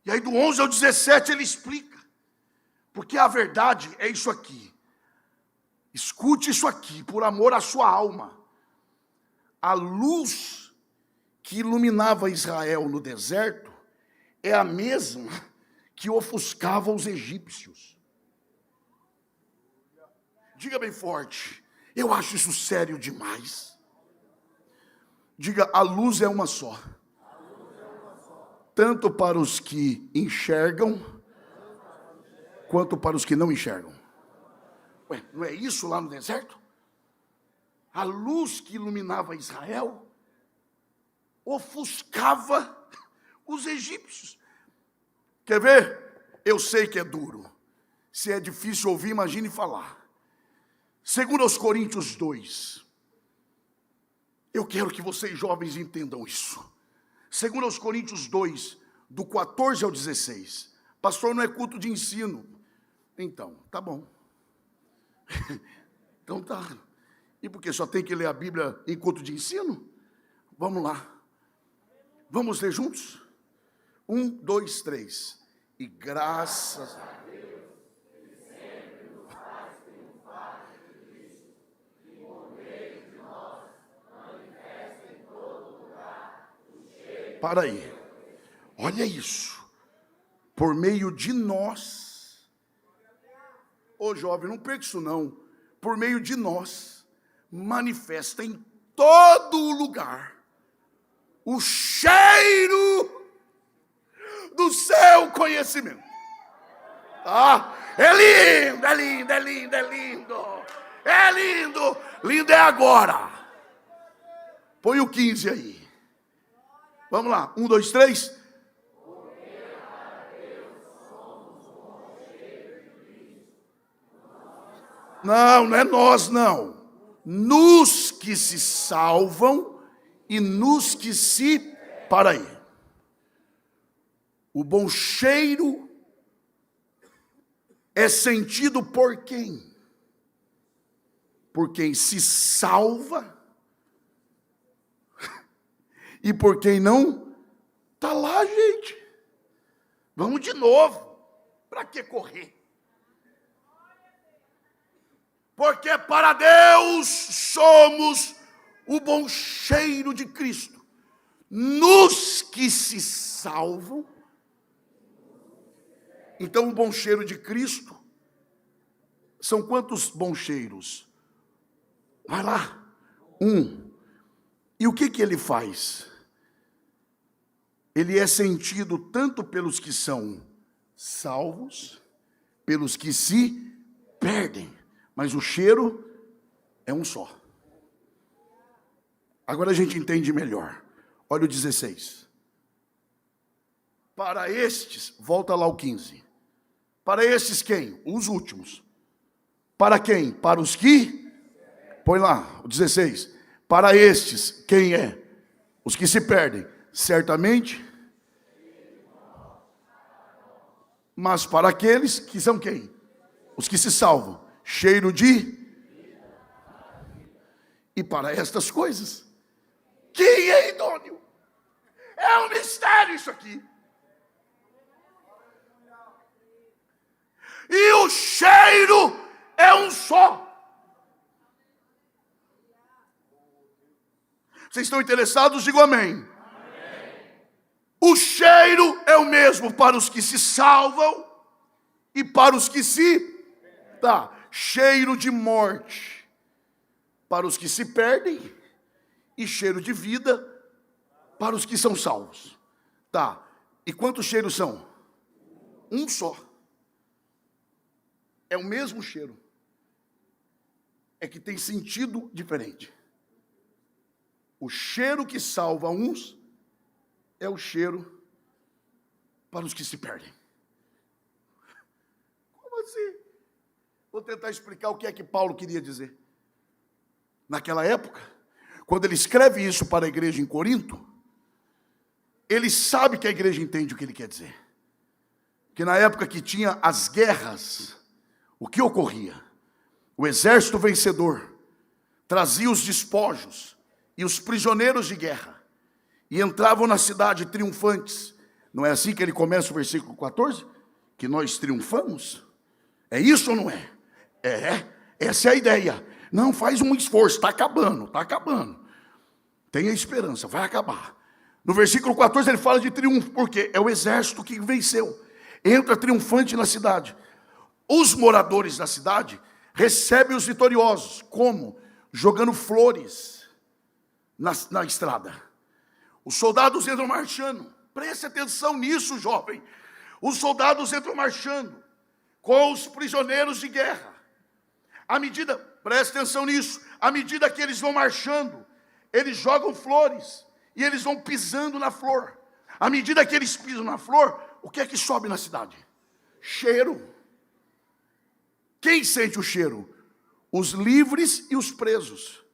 E aí do 11 ao 17 ele explica. Porque a verdade é isso aqui. Escute isso aqui, por amor à sua alma. A luz que iluminava Israel no deserto é a mesma que ofuscava os egípcios. Diga bem forte, eu acho isso sério demais. Diga, a luz é uma só. Tanto para os que enxergam, quanto para os que não enxergam. Ué, não é isso lá no deserto? A luz que iluminava Israel ofuscava os egípcios. Quer ver? Eu sei que é duro. Se é difícil ouvir, imagine falar. Segundo aos Coríntios 2. Eu quero que vocês jovens entendam isso. Segundo aos Coríntios 2, do 14 ao 16. Pastor, não é culto de ensino. Então, tá bom. Então tá. E por que só tem que ler a Bíblia em culto de ensino? Vamos lá. Vamos ler juntos? 1, 2, 3. E graças a Deus, Ele sempre nos faz triunfar em Cristo, e por meio de nós manifesta em todo lugar o cheiro. Para aí. Olha isso. Por meio de nós. Ô jovem, não perca isso não. Por meio de nós, manifesta em todo lugar o cheiro do seu conhecimento. Ah, é lindo, é lindo, é lindo, é lindo. É lindo, lindo é agora. Põe o 15 aí. Vamos lá, 1, 2, 3. Não, não é nós, não. Nos que se salvam e nos que se Para aí. O bom cheiro é sentido por quem? Por quem se salva e por quem não está lá, gente. Vamos de novo. Para que correr? Porque para Deus somos o bom cheiro de Cristo. Nos que se salvam. Então o bom cheiro de Cristo são quantos bons cheiros? Vai lá. 1. E o que ele faz? Ele é sentido tanto pelos que são salvos, pelos que se perdem. Mas o cheiro é um só. Agora a gente entende melhor. Olha o 16. Para estes, volta lá o 15. Para estes quem? Os últimos. Para quem? Para os que? Põe lá, o 16. Para estes, quem é? Os que se perdem. Certamente. Mas para aqueles que são quem? Os que se salvam. Cheiro de. E para estas coisas, quem é idôneo? É um mistério isso aqui. E o cheiro é um só. Vocês estão interessados? Digam amém. Amém. O cheiro é o mesmo para os que se salvam e para os que se... Tá, cheiro de morte para os que se perdem e cheiro de vida para os que são salvos. Tá, e quantos cheiros são? Um só. É o mesmo cheiro. É que tem sentido diferente. O cheiro que salva uns é o cheiro para os que se perdem. Como assim? Vou tentar explicar o que é que Paulo queria dizer. Naquela época, quando ele escreve isso para a igreja em Corinto, ele sabe que a igreja entende o que ele quer dizer. Que na época que tinha as guerras, o que ocorria? O exército vencedor trazia os despojos e os prisioneiros de guerra e entravam na cidade triunfantes. Não é assim que ele começa o versículo 14? Que nós triunfamos? É isso ou não é? Essa é a ideia. Não, faz um esforço, está acabando. Tenha esperança, vai acabar. No versículo 14 ele fala de triunfo, porque é o exército que venceu. Entra triunfante na cidade. Os moradores da cidade recebem os vitoriosos. Como? Jogando flores na estrada. Os soldados entram marchando. Preste atenção nisso, jovem. Os soldados entram marchando com os prisioneiros de guerra. Preste atenção nisso, à medida que eles vão marchando, eles jogam flores e eles vão pisando na flor. À medida que eles pisam na flor, o que é que sobe na cidade? Cheiro. Quem sente o cheiro? Os livres e os presos.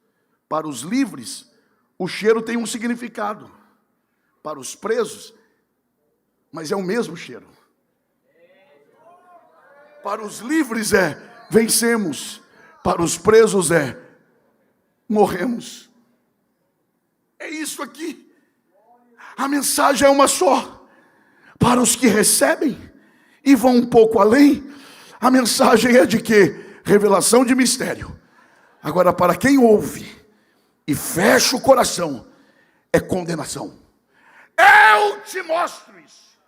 Para os livres, o cheiro tem um significado. Para os presos, mas é o mesmo cheiro. Para os livres é vencemos. Para os presos é morremos. É isso aqui. A mensagem é uma só. Para os que recebem e vão um pouco além, a mensagem é de que? Revelação de mistério. Agora, para quem ouve e fecha o coração, é condenação. Eu te mostro isso.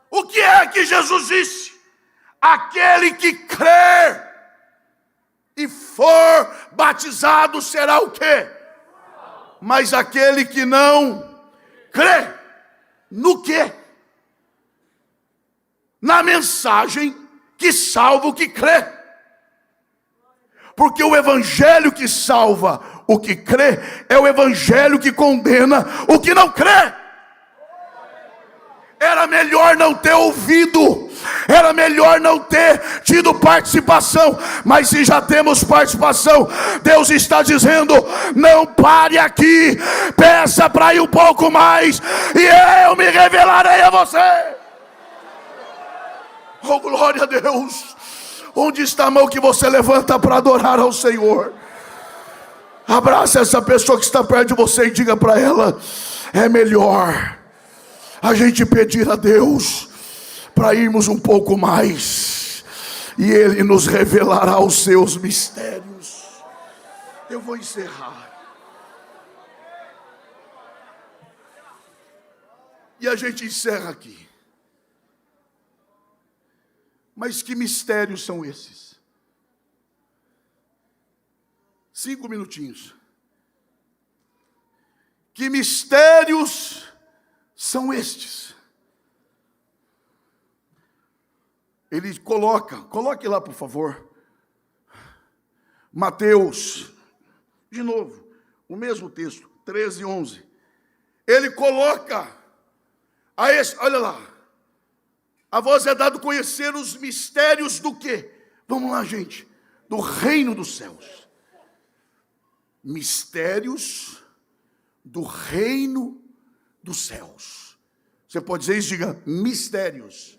O que é que Jesus disse? Aquele que crer e for batizado será o quê? Mas aquele que não crê, no quê? Na mensagem que salva o que crê. Porque o evangelho que salva o que crê é o evangelho que condena o que não crê. Era melhor não ter ouvido, era melhor não ter tido participação. Mas se já temos participação, Deus está dizendo: não pare aqui, peça para ir um pouco mais, e eu me revelarei a você. Oh, glória a Deus. Onde está a mão que você levanta para adorar ao Senhor? Abraça essa pessoa que está perto de você e diga para ela: é melhor a gente pedir a Deus para irmos um pouco mais, e Ele nos revelará os seus mistérios. Eu vou encerrar. E a gente encerra aqui. Mas que mistérios são esses? 5 minutinhos. Que mistérios são estes? Ele coloque lá, por favor, Mateus, de novo, o mesmo texto, 13:11. Ele coloca, olha lá, a vós é dado conhecer os mistérios do quê? Vamos lá, gente, do reino dos céus. Mistérios do reino dos céus. Você pode dizer isso? Diga: mistérios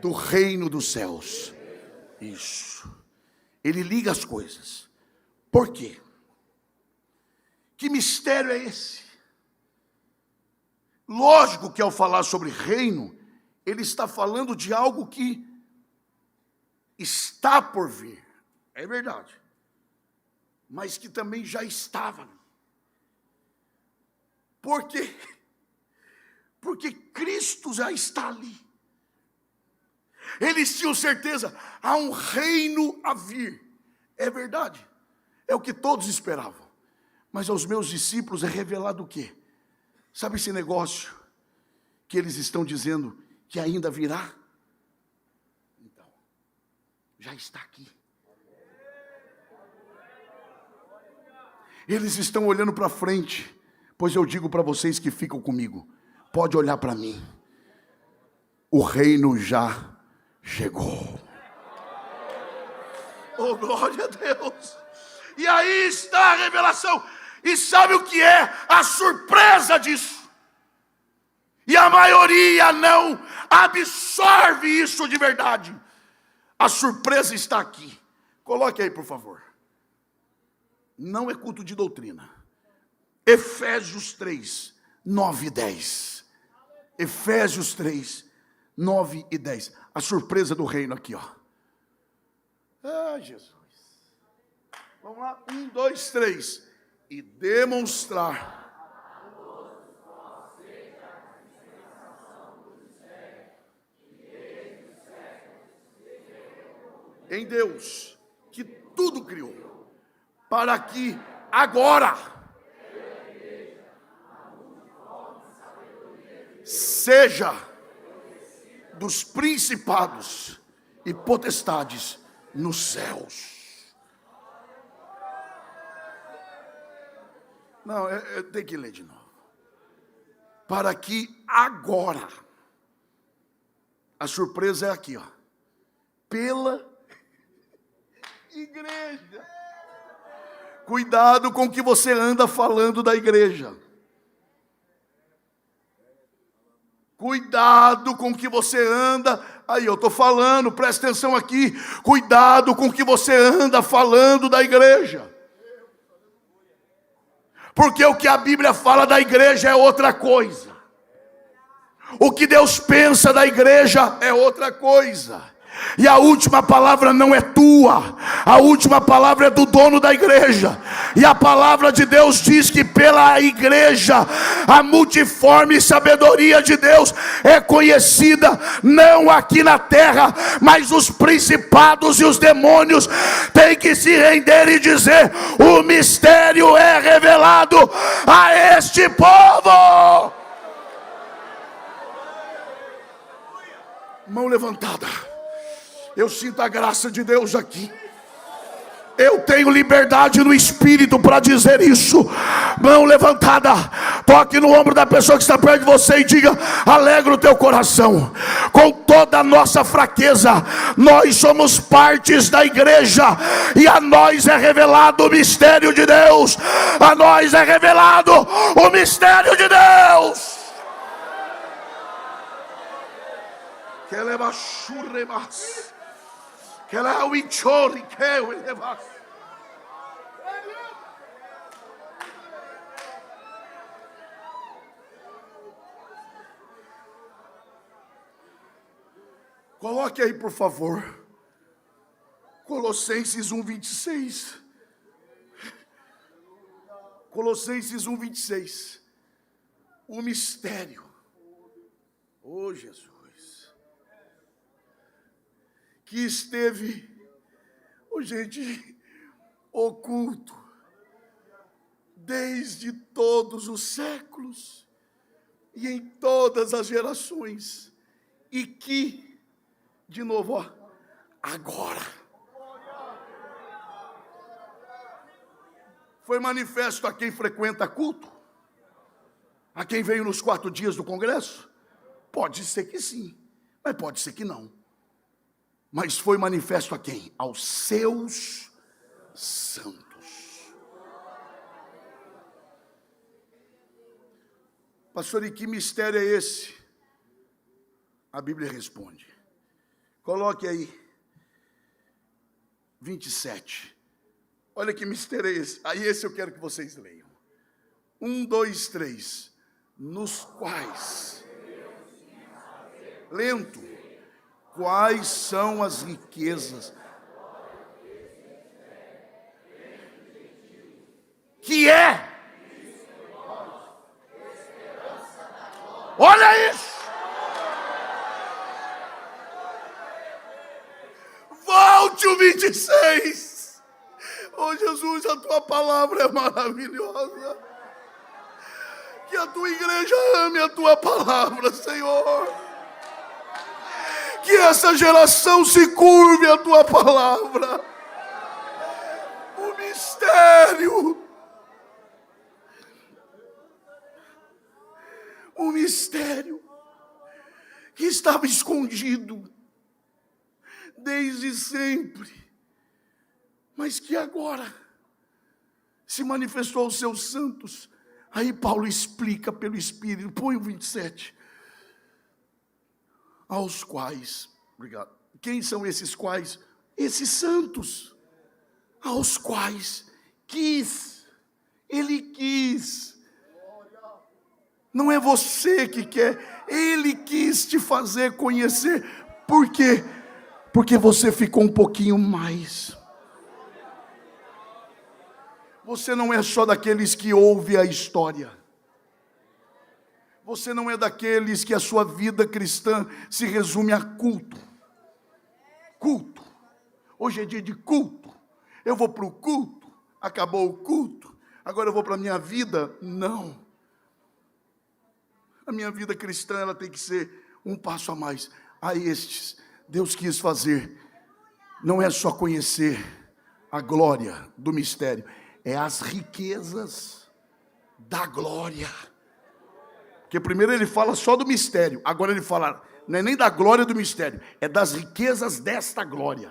do reino dos céus. Isso. Ele liga as coisas. Por quê? Que mistério é esse? Lógico que ao falar sobre reino, ele está falando de algo que está por vir. É verdade. Mas que também já estava. Por quê? Porque Cristo já está ali. Eles tinham certeza, há um reino a vir. É verdade. É o que todos esperavam. Mas aos meus discípulos é revelado o quê? Sabe esse negócio que eles estão dizendo que ainda virá? Então, já está aqui. Eles estão olhando para frente, pois eu digo para vocês que ficam comigo, pode olhar para mim. O reino já chegou. Oh, glória a Deus. E aí está a revelação. E sabe o que é a surpresa disso? E a maioria não absorve isso de verdade. A surpresa está aqui. Coloque aí, por favor. Não é culto de doutrina. Efésios 3, 9 e 10. Efésios 3, 9 e 10. A surpresa do reino aqui, ó. Ah, Jesus. Vamos lá, 1, 2, 3. E demonstrar em Deus, que tudo criou, para que agora seja dos principados e potestades nos céus. Não, tem que ler de novo. Para que agora, a surpresa é aqui, ó, pela igreja. Cuidado com o que você anda falando da igreja. Cuidado com o que você anda. Aí eu estou falando, presta atenção aqui. Cuidado com o que você anda falando da igreja. Porque o que a Bíblia fala da igreja é outra coisa. O que Deus pensa da igreja é outra coisa. E a última palavra não é tua, a última palavra é do dono da igreja. E a palavra de Deus diz que pela igreja a multiforme sabedoria de Deus é conhecida, não aqui na terra, mas os principados e os demônios têm que se render e dizer: o mistério é revelado a este povo. Mão levantada. Eu sinto a graça de Deus aqui. Eu tenho liberdade no Espírito para dizer isso. Mão levantada, toque no ombro da pessoa que está perto de você e diga: alegra o teu coração. Com toda a nossa fraqueza, nós somos partes da igreja, e a nós é revelado o mistério de Deus. A nós é revelado o mistério de Deus. Que leva churremas, que leva o inchori, que leva. Coloque aí, por favor, Colossenses 1:26. Colossenses 1:26. O mistério. Oh, Jesus. Que esteve, oh, gente, oculto desde todos os séculos e em todas as gerações, e que, de novo, ó, agora foi manifesto a quem frequenta culto, a quem veio nos 4 dias do congresso. Pode ser que sim, mas pode ser que não. Mas foi manifesto a quem? Aos seus santos. Pastor, e que mistério é esse? A Bíblia responde. Coloque aí 27. Olha que mistério é esse. Aí esse eu quero que vocês leiam. 1, 2, 3. Nos quais, lento, quais são as riquezas que é? Olha isso! Volte o 26. Oh, Jesus, a tua palavra é maravilhosa. Que a tua igreja ame a tua palavra, Senhor. Que essa geração se curve à tua palavra. O mistério. O mistério que estava escondido desde sempre, mas que agora se manifestou aos seus santos. Aí Paulo explica pelo Espírito. Põe o 27. Aos quais, obrigado. Quem são esses quais? Esses santos, aos quais ele quis. Não é você que quer, ele quis te fazer conhecer. Por quê? Porque você ficou um pouquinho mais. Você não é só daqueles que ouvem a história. Você não é daqueles que a sua vida cristã se resume a culto. Culto. Hoje é dia de culto. Eu vou para o culto. Acabou o culto. Agora eu vou para a minha vida. Não. A minha vida cristã, ela tem que ser um passo a mais. A estes, Deus quis fazer. Não é só conhecer a glória do mistério. É as riquezas da glória. Porque primeiro ele fala só do mistério. Agora ele fala, não é nem da glória do mistério. É das riquezas desta glória.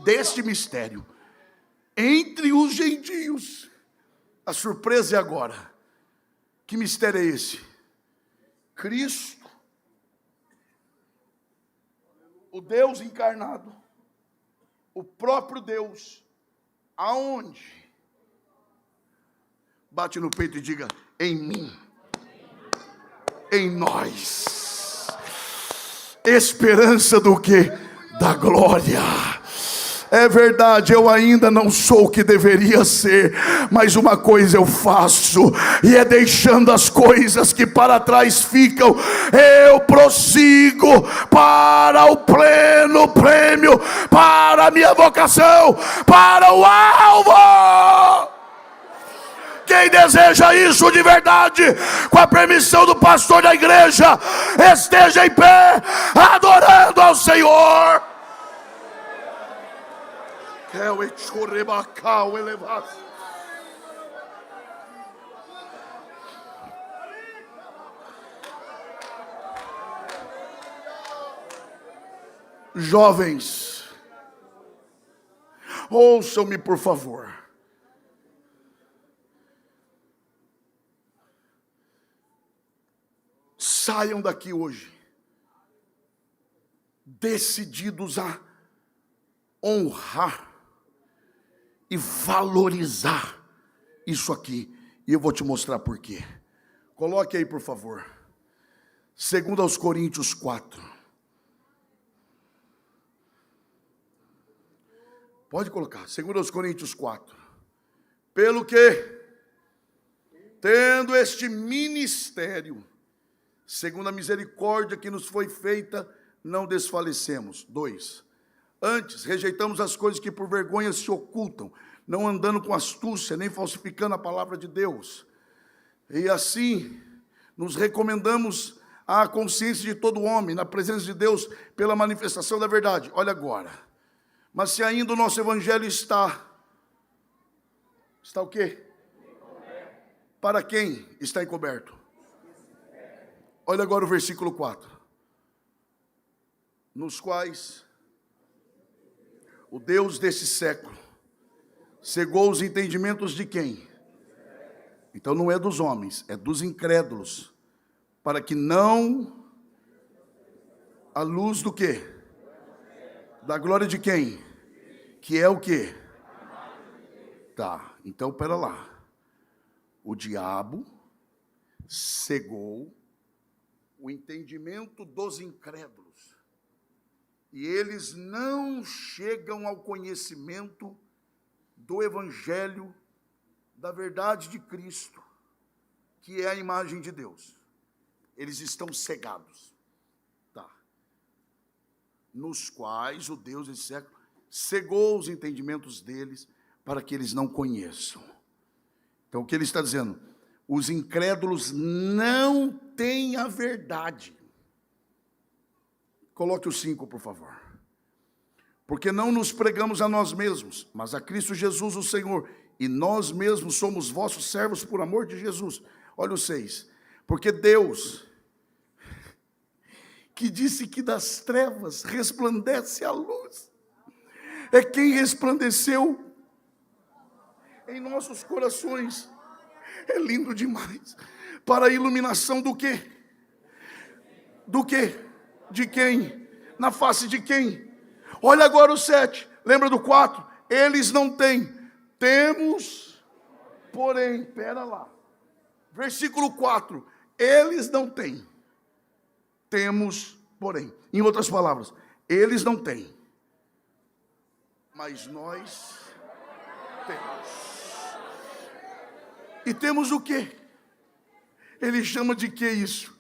Deste mistério. Entre os gentios. A surpresa é agora. Que mistério é esse? Cristo. O Deus encarnado. O próprio Deus. Aonde? Bate no peito e diga, em mim. Em nós. Esperança do quê? Da glória. É verdade, eu ainda não sou o que deveria ser, mas uma coisa eu faço, e é deixando as coisas que para trás ficam, eu prossigo para o pleno prêmio, para a minha vocação, para o alvo. Quem deseja isso de verdade, com a permissão do pastor da igreja, esteja em pé, adorando ao Senhor. É o echorebacau elevado. Jovens, ouçam-me por favor. Saiam daqui hoje decididos a honrar e valorizar isso aqui. E eu vou te mostrar por quê. Coloque aí, por favor. 2 Coríntios 4. Pode colocar. 2 Coríntios 4. Pelo que, tendo este ministério, segundo a misericórdia que nos foi feita, não desfalecemos. 2. Antes, rejeitamos as coisas que por vergonha se ocultam, não andando com astúcia, nem falsificando a palavra de Deus. E assim, nos recomendamos à consciência de todo homem, na presença de Deus, pela manifestação da verdade. Olha agora. Mas se ainda o nosso evangelho está o quê? Para quem está encoberto? Olha agora o versículo 4. Nos quais o Deus desse século cegou os entendimentos de quem? Então não é dos homens, é dos incrédulos, para que não a luz do quê? Da glória de quem? Que é o quê? Tá, então pera lá. O diabo cegou o entendimento dos incrédulos. E eles não chegam ao conhecimento do evangelho, da verdade de Cristo, que é a imagem de Deus. Eles estão cegados. Tá. Nos quais o Deus desse século cegou os entendimentos deles para que eles não conheçam. Então o que ele está dizendo? Os incrédulos não têm a verdade. Coloque o 5, por favor. Porque não nos pregamos a nós mesmos, mas a Cristo Jesus o Senhor, e nós mesmos somos vossos servos por amor de Jesus. Olha o 6. Porque Deus, que disse que das trevas resplandece a luz, é quem resplandeceu em nossos corações. É lindo demais. Para a iluminação do quê? Do quê? De quem? Na face de quem? Olha agora o 7. Lembra do 4? Eles não têm. Temos, porém. Pera lá. Versículo 4. Eles não têm. Temos, porém. Em outras palavras, eles não têm. Mas nós temos. E temos o quê? Ele chama de que isso?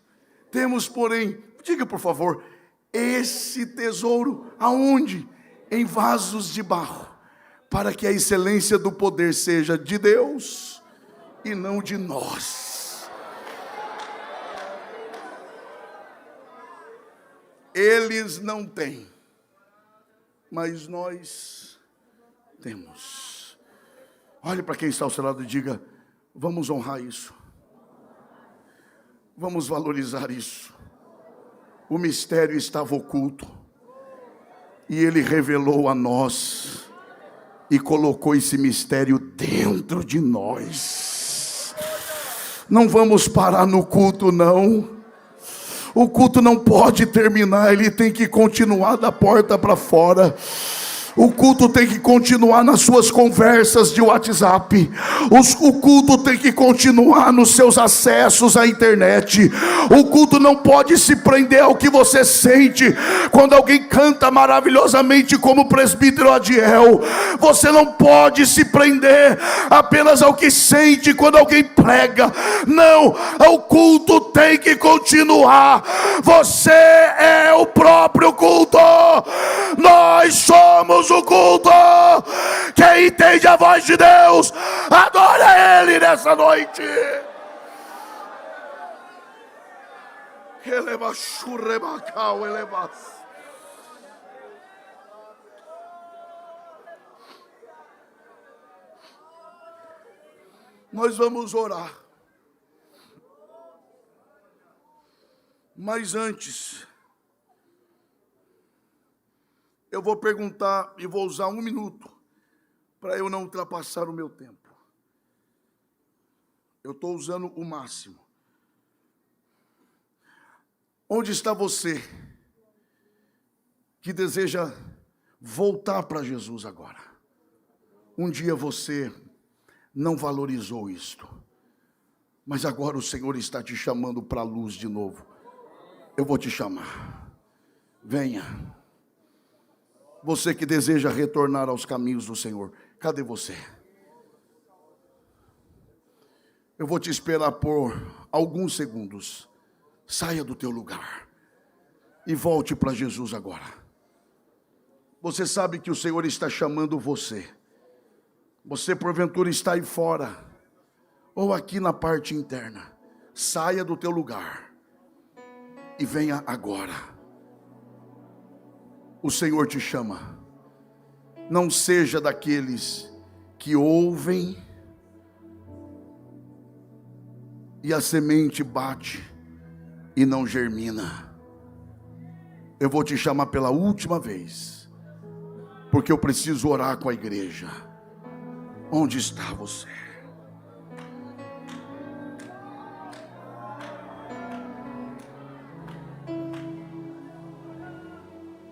Temos, porém, diga por favor, esse tesouro aonde? Em vasos de barro, para que a excelência do poder seja de Deus e não de nós. Eles não têm, mas nós temos. Olhe para quem está ao seu lado e diga: vamos honrar isso. Vamos valorizar isso. O mistério estava oculto e ele revelou a nós e colocou esse mistério dentro de nós. Não vamos parar no culto, não. O culto não pode terminar, ele tem que continuar da porta para fora. O culto tem que continuar nas suas conversas de WhatsApp. O culto tem que continuar nos seus acessos à internet. O culto não pode se prender ao que você sente quando alguém canta maravilhosamente como o presbítero Adiel. Você não pode se prender apenas ao que sente quando alguém prega. Não, o culto tem que continuar. Você é o próprio culto. Nós somos o culto. Quem entende a voz de Deus, adora Ele nessa noite. Eleva churrebacau, eleva. Nós vamos orar. Mas antes, eu vou perguntar e vou usar 1 minuto para eu não ultrapassar o meu tempo. Eu estou usando o máximo. Onde está você que deseja voltar para Jesus agora? Um dia você não valorizou isto, mas agora o Senhor está te chamando para a luz de novo. Eu vou te chamar. Venha. Você que deseja retornar aos caminhos do Senhor, cadê você? Eu vou te esperar por alguns segundos. Saia do teu lugar e volte para Jesus agora. Você sabe que o Senhor está chamando você. Você porventura está aí fora ou aqui na parte interna. Saia do teu lugar e venha agora. O Senhor te chama. Não seja daqueles que ouvem e a semente bate e não germina. Eu vou te chamar pela última vez, porque eu preciso orar com a igreja. Onde está você?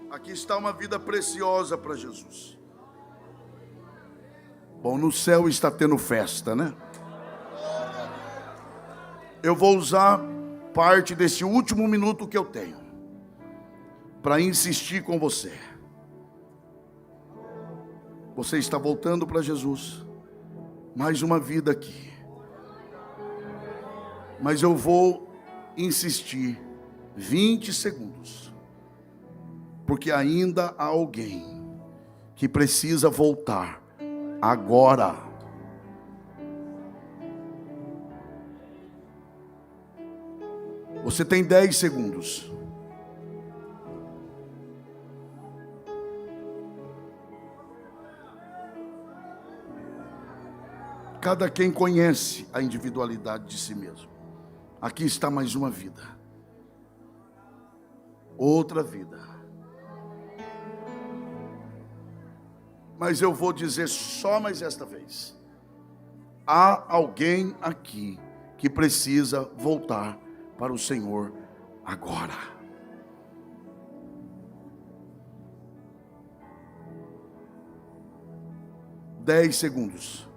Aqui está uma vida preciosa para Jesus. Bom, no céu está tendo festa, né? Eu vou usar parte desse último minuto que eu tenho para insistir com você. Você está voltando para Jesus. Mais uma vida aqui. Mas eu vou insistir 20 segundos. Porque ainda há alguém que precisa voltar agora. Você tem 10 segundos. Cada quem conhece a individualidade de si mesmo. Aqui está mais uma vida. Outra vida. Mas eu vou dizer só mais esta vez. Há alguém aqui que precisa voltar para o Senhor agora. Dez segundos.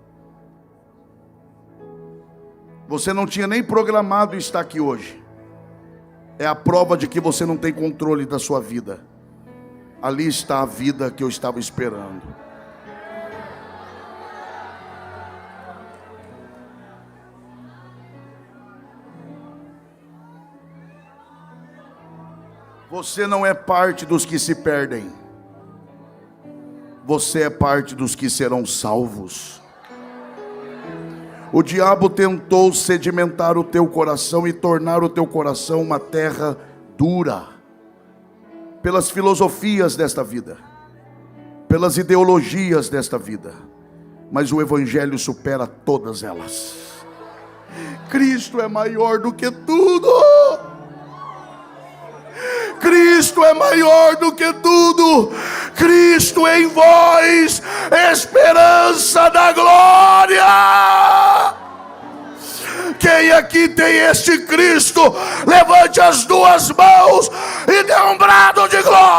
Você não tinha nem programado estar aqui hoje. É a prova de que você não tem controle da sua vida. Ali está a vida que eu estava esperando. Você não é parte dos que se perdem. Você é parte dos que serão salvos. O diabo tentou sedimentar o teu coração e tornar o teu coração uma terra dura. Pelas filosofias desta vida. Pelas ideologias desta vida. Mas o Evangelho supera todas elas. Cristo é maior do que tudo. Cristo é maior do que tudo. Cristo em vós, esperança da glória. Quem aqui tem este Cristo, levante as duas mãos e dê um brado de glória.